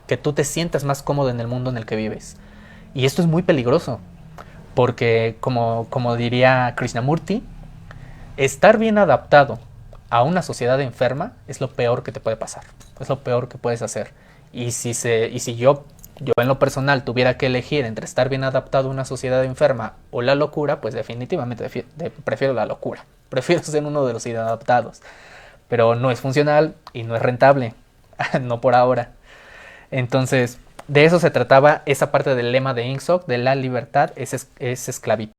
que tú te sientas más cómodo en el mundo en el que vives. Y esto es muy peligroso, porque como diría Krishnamurti, estar bien adaptado a una sociedad enferma es lo peor que te puede pasar, es lo peor que puedes hacer. Y si yo en lo personal tuviera que elegir entre estar bien adaptado a una sociedad enferma o la locura, pues definitivamente prefiero la locura, prefiero ser uno de los inadaptados. Pero no es funcional y no es rentable, no por ahora. Entonces, de eso se trataba esa parte del lema de Ingsoc, de la libertad es esclavitud.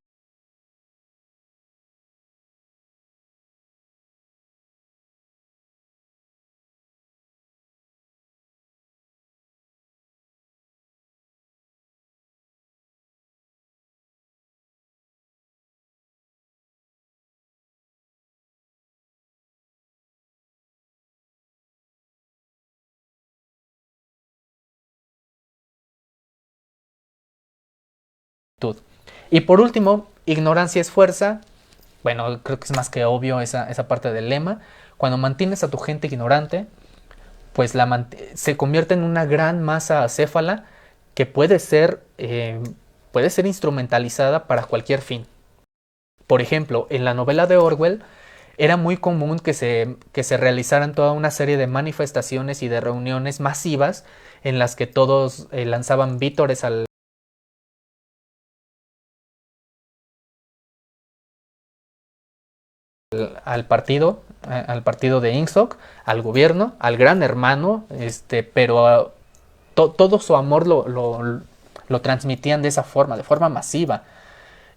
Y por último, ignorancia es fuerza. Bueno, creo que es más que obvio esa parte del lema. Cuando mantienes a tu gente ignorante, pues se convierte en una gran masa acéfala que puede ser instrumentalizada para cualquier fin. Por ejemplo, en la novela de Orwell era muy común que se realizaran toda una serie de manifestaciones y de reuniones masivas en las que todos lanzaban vítores al partido de Ingsoc, al gobierno, al gran hermano, pero todo su amor lo transmitían de forma masiva.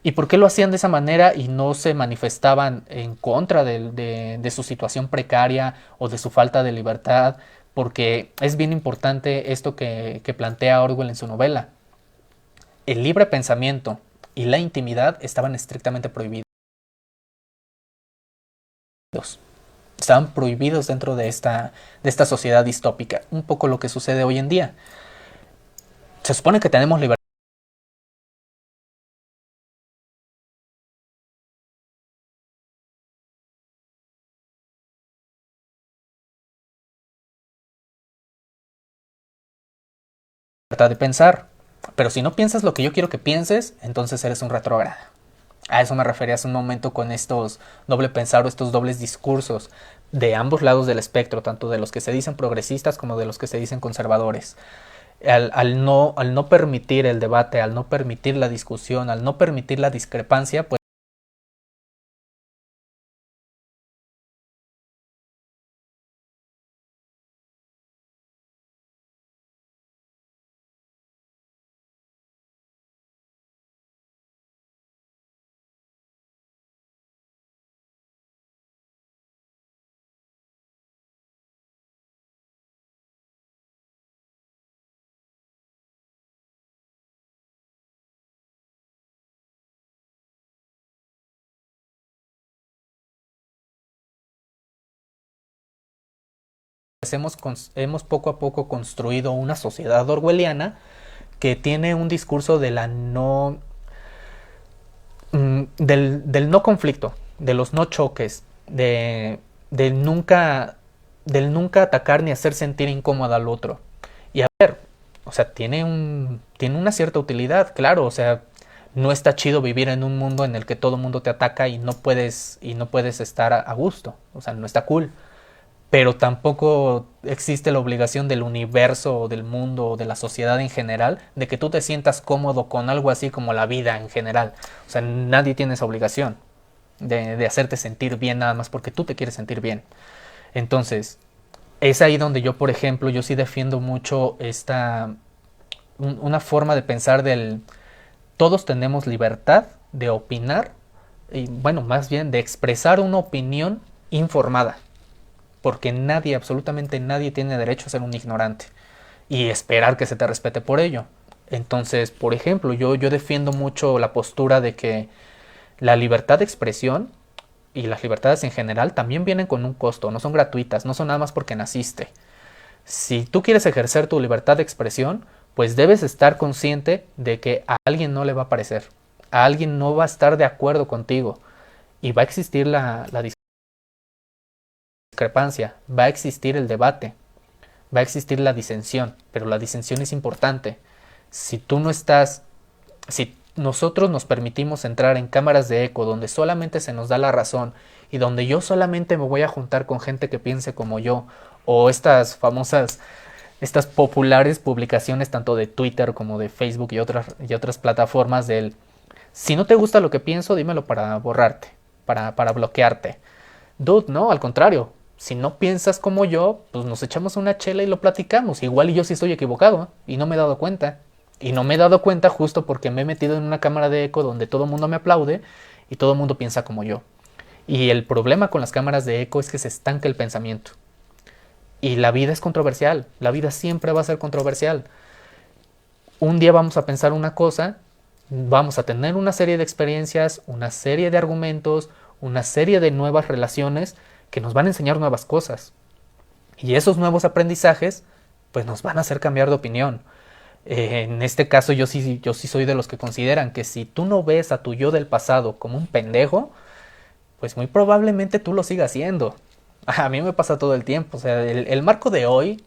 ¿Y por qué lo hacían de esa manera y no se manifestaban en contra de su situación precaria o de su falta de libertad? Porque es bien importante esto que plantea Orwell en su novela. El libre pensamiento y la intimidad estaban estrictamente prohibidos. Estaban prohibidos dentro de esta sociedad distópica. Un poco lo que sucede hoy en día. Se supone que tenemos libertad de pensar, pero si no piensas lo que yo quiero que pienses, entonces eres un retrógrado. A eso me refería hace un momento con estos doble pensar o estos dobles discursos de ambos lados del espectro, tanto de los que se dicen progresistas como de los que se dicen conservadores. Al no permitir el debate, al no permitir la discusión, al no permitir la discrepancia, pues hemos poco a poco construido una sociedad orwelliana que tiene un discurso de la no del no conflicto, de los no choques, del nunca atacar ni hacer sentir incómoda al otro. Y a ver, o sea, tiene una cierta utilidad, claro, o sea, no está chido vivir en un mundo en el que todo el mundo te ataca y no puedes estar a gusto, o sea, no está cool. Pero tampoco existe la obligación del universo o del mundo o de la sociedad en general de que tú te sientas cómodo con algo así como la vida en general. O sea, nadie tiene esa obligación de hacerte sentir bien nada más porque tú te quieres sentir bien. Entonces, es ahí donde yo, por ejemplo, yo sí defiendo mucho una forma de pensar del todos tenemos libertad de opinar y bueno, más bien de expresar una opinión informada. porque nadie, absolutamente nadie tiene derecho a ser un ignorante y esperar que se te respete por ello. Entonces, por ejemplo, yo defiendo mucho la postura de que la libertad de expresión y las libertades en general también vienen con un costo, no son gratuitas, no son nada más porque naciste. Si tú quieres ejercer tu libertad de expresión, pues debes estar consciente de que a alguien no le va a parecer, a alguien no va a estar de acuerdo contigo y va a existir la discrepancia, va a existir el debate, va a existir la disensión, pero la disensión es importante. Si tú no estás, si nosotros nos permitimos entrar en cámaras de eco donde solamente se nos da la razón y donde yo solamente me voy a juntar con gente que piense como yo, o estas famosas, estas populares publicaciones tanto de Twitter como de Facebook y otras plataformas del si no te gusta lo que pienso, dímelo para borrarte, para bloquearte. Dude, no, al contrario. Si no piensas como yo, pues nos echamos una chela y lo platicamos. Igual y yo sí estoy equivocado y no me he dado cuenta. Y no me he dado cuenta justo porque me he metido en una cámara de eco donde todo el mundo me aplaude y todo el mundo piensa como yo. Y el problema con las cámaras de eco es que se estanca el pensamiento. Y la vida es controversial. La vida siempre va a ser controversial. Un día vamos a pensar una cosa, vamos a tener una serie de experiencias, una serie de argumentos, una serie de nuevas relaciones que nos van a enseñar nuevas cosas. Y esos nuevos aprendizajes, pues nos van a hacer cambiar de opinión. En este caso yo sí soy de los que consideran que si tú no ves a tu yo del pasado como un pendejo, pues muy probablemente tú lo sigas siendo. A mí me pasa todo el tiempo. O sea, el Marco de hoy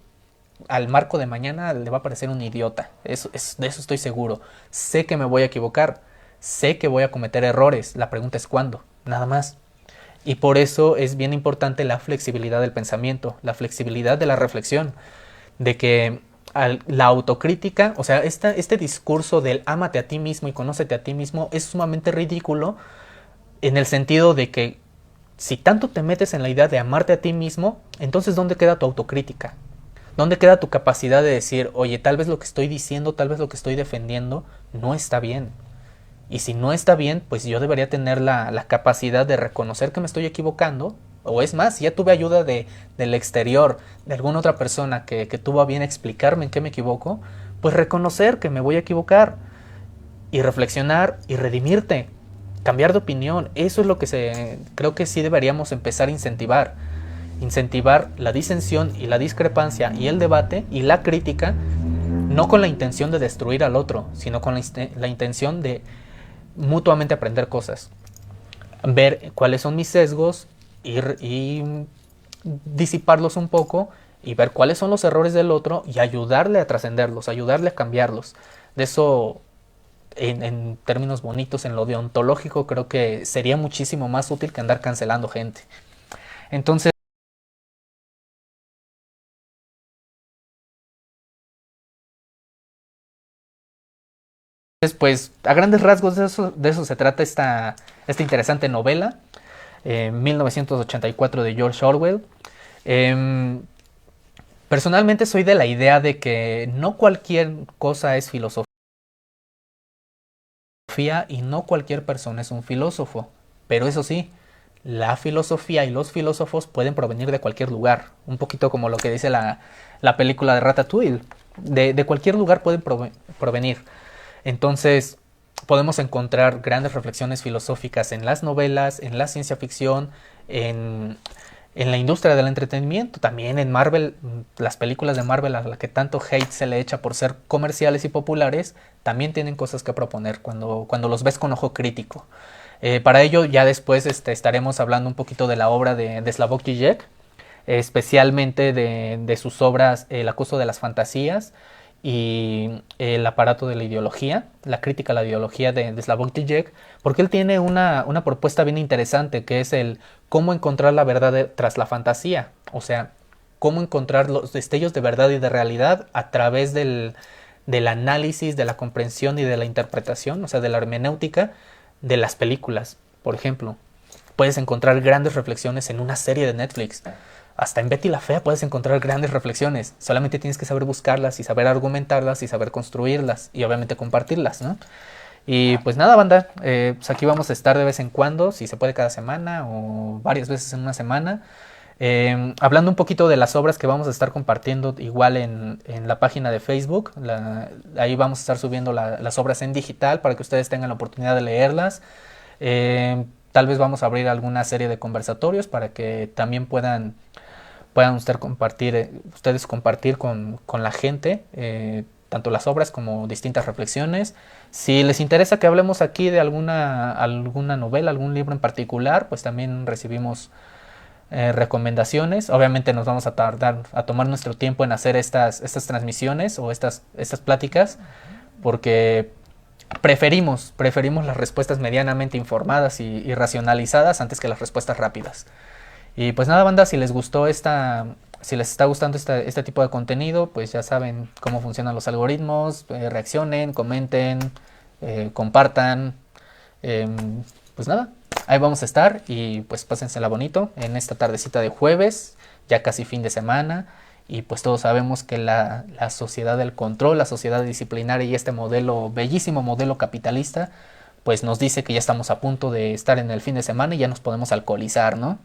al Marco de mañana le va a parecer un idiota. De eso estoy seguro. Sé que me voy a equivocar. Sé que voy a cometer errores. La pregunta es cuándo. Nada más. Y por eso es bien importante la flexibilidad del pensamiento, la flexibilidad de la reflexión, de que la autocrítica, o sea, este discurso del ámate a ti mismo y conócete a ti mismo es sumamente ridículo en el sentido de que si tanto te metes en la idea de amarte a ti mismo, entonces ¿dónde queda tu autocrítica? ¿Dónde queda tu capacidad de decir, oye, tal vez lo que estoy diciendo, tal vez lo que estoy defendiendo no está bien? Y si no está bien, pues yo debería tener la capacidad de reconocer que me estoy equivocando. O es más, si ya tuve ayuda del exterior, de alguna otra persona que tuvo a bien explicarme en qué me equivoco, pues reconocer que me voy a equivocar y reflexionar y redimirte, cambiar de opinión. Eso es lo que creo que sí deberíamos empezar a incentivar. Incentivar la disensión y la discrepancia y el debate y la crítica, no con la intención de destruir al otro, sino con la intención de mutuamente aprender cosas, ver cuáles son mis sesgos y disiparlos un poco y ver cuáles son los errores del otro y ayudarle a trascenderlos, ayudarle a cambiarlos. De eso, en términos bonitos, en lo deontológico, creo que sería muchísimo más útil que andar cancelando gente. Entonces, pues a grandes rasgos de eso se trata esta interesante novela, 1984 de George Orwell. Eh, Personalmente soy de la idea de que no cualquier cosa es filosofía y no cualquier persona es un filósofo. Pero eso sí, la filosofía y los filósofos pueden provenir de cualquier lugar. Un poquito como lo que dice la película de Ratatouille. De cualquier lugar pueden provenir. Entonces, podemos encontrar grandes reflexiones filosóficas en las novelas, en la ciencia ficción, en, en la industria del entretenimiento, también en Marvel, las películas de Marvel a las que tanto hate se le echa por ser comerciales y populares, también tienen cosas que proponer cuando los ves con ojo crítico. Para ello ya después estaremos hablando un poquito de la obra de Slavoj Žižek, especialmente de sus obras El acoso de las fantasías y El aparato de la ideología, la crítica a la ideología de Slavoj Žižek, porque él tiene una propuesta bien interesante que es el cómo encontrar la verdad tras la fantasía, o sea, cómo encontrar los destellos de verdad y de realidad a través del análisis, de la comprensión y de la interpretación, o sea, de la hermenéutica de las películas, por ejemplo. Puedes encontrar grandes reflexiones en una serie de Netflix. Hasta en Betty la Fea puedes encontrar grandes reflexiones. Solamente tienes que saber buscarlas y saber argumentarlas y saber construirlas y obviamente compartirlas, ¿no? Y pues nada, banda, pues aquí vamos a estar de vez en cuando, si se puede cada semana o varias veces en una semana, Hablando un poquito de las obras que vamos a estar compartiendo igual en la página de Facebook, ahí vamos a estar subiendo las obras en digital para que ustedes tengan la oportunidad de leerlas. Tal vez vamos a abrir alguna serie de conversatorios para que también puedan ustedes compartir con la gente tanto las obras como distintas reflexiones. Si les interesa que hablemos aquí de alguna novela, algún libro en particular, pues también recibimos recomendaciones. Obviamente nos vamos a tardar a tomar nuestro tiempo en hacer estas transmisiones o estas pláticas, porque preferimos las respuestas medianamente informadas y racionalizadas antes que las respuestas rápidas. Y pues nada, banda, si les está gustando este tipo de contenido, pues ya saben cómo funcionan los algoritmos, reaccionen, comenten, compartan, pues nada, ahí vamos a estar y pues pásensela bonito en esta tardecita de jueves, ya casi fin de semana. Y pues todos sabemos que la sociedad del control, la sociedad disciplinaria y este bellísimo modelo capitalista, pues nos dice que ya estamos a punto de estar en el fin de semana y ya nos podemos alcoholizar, ¿no?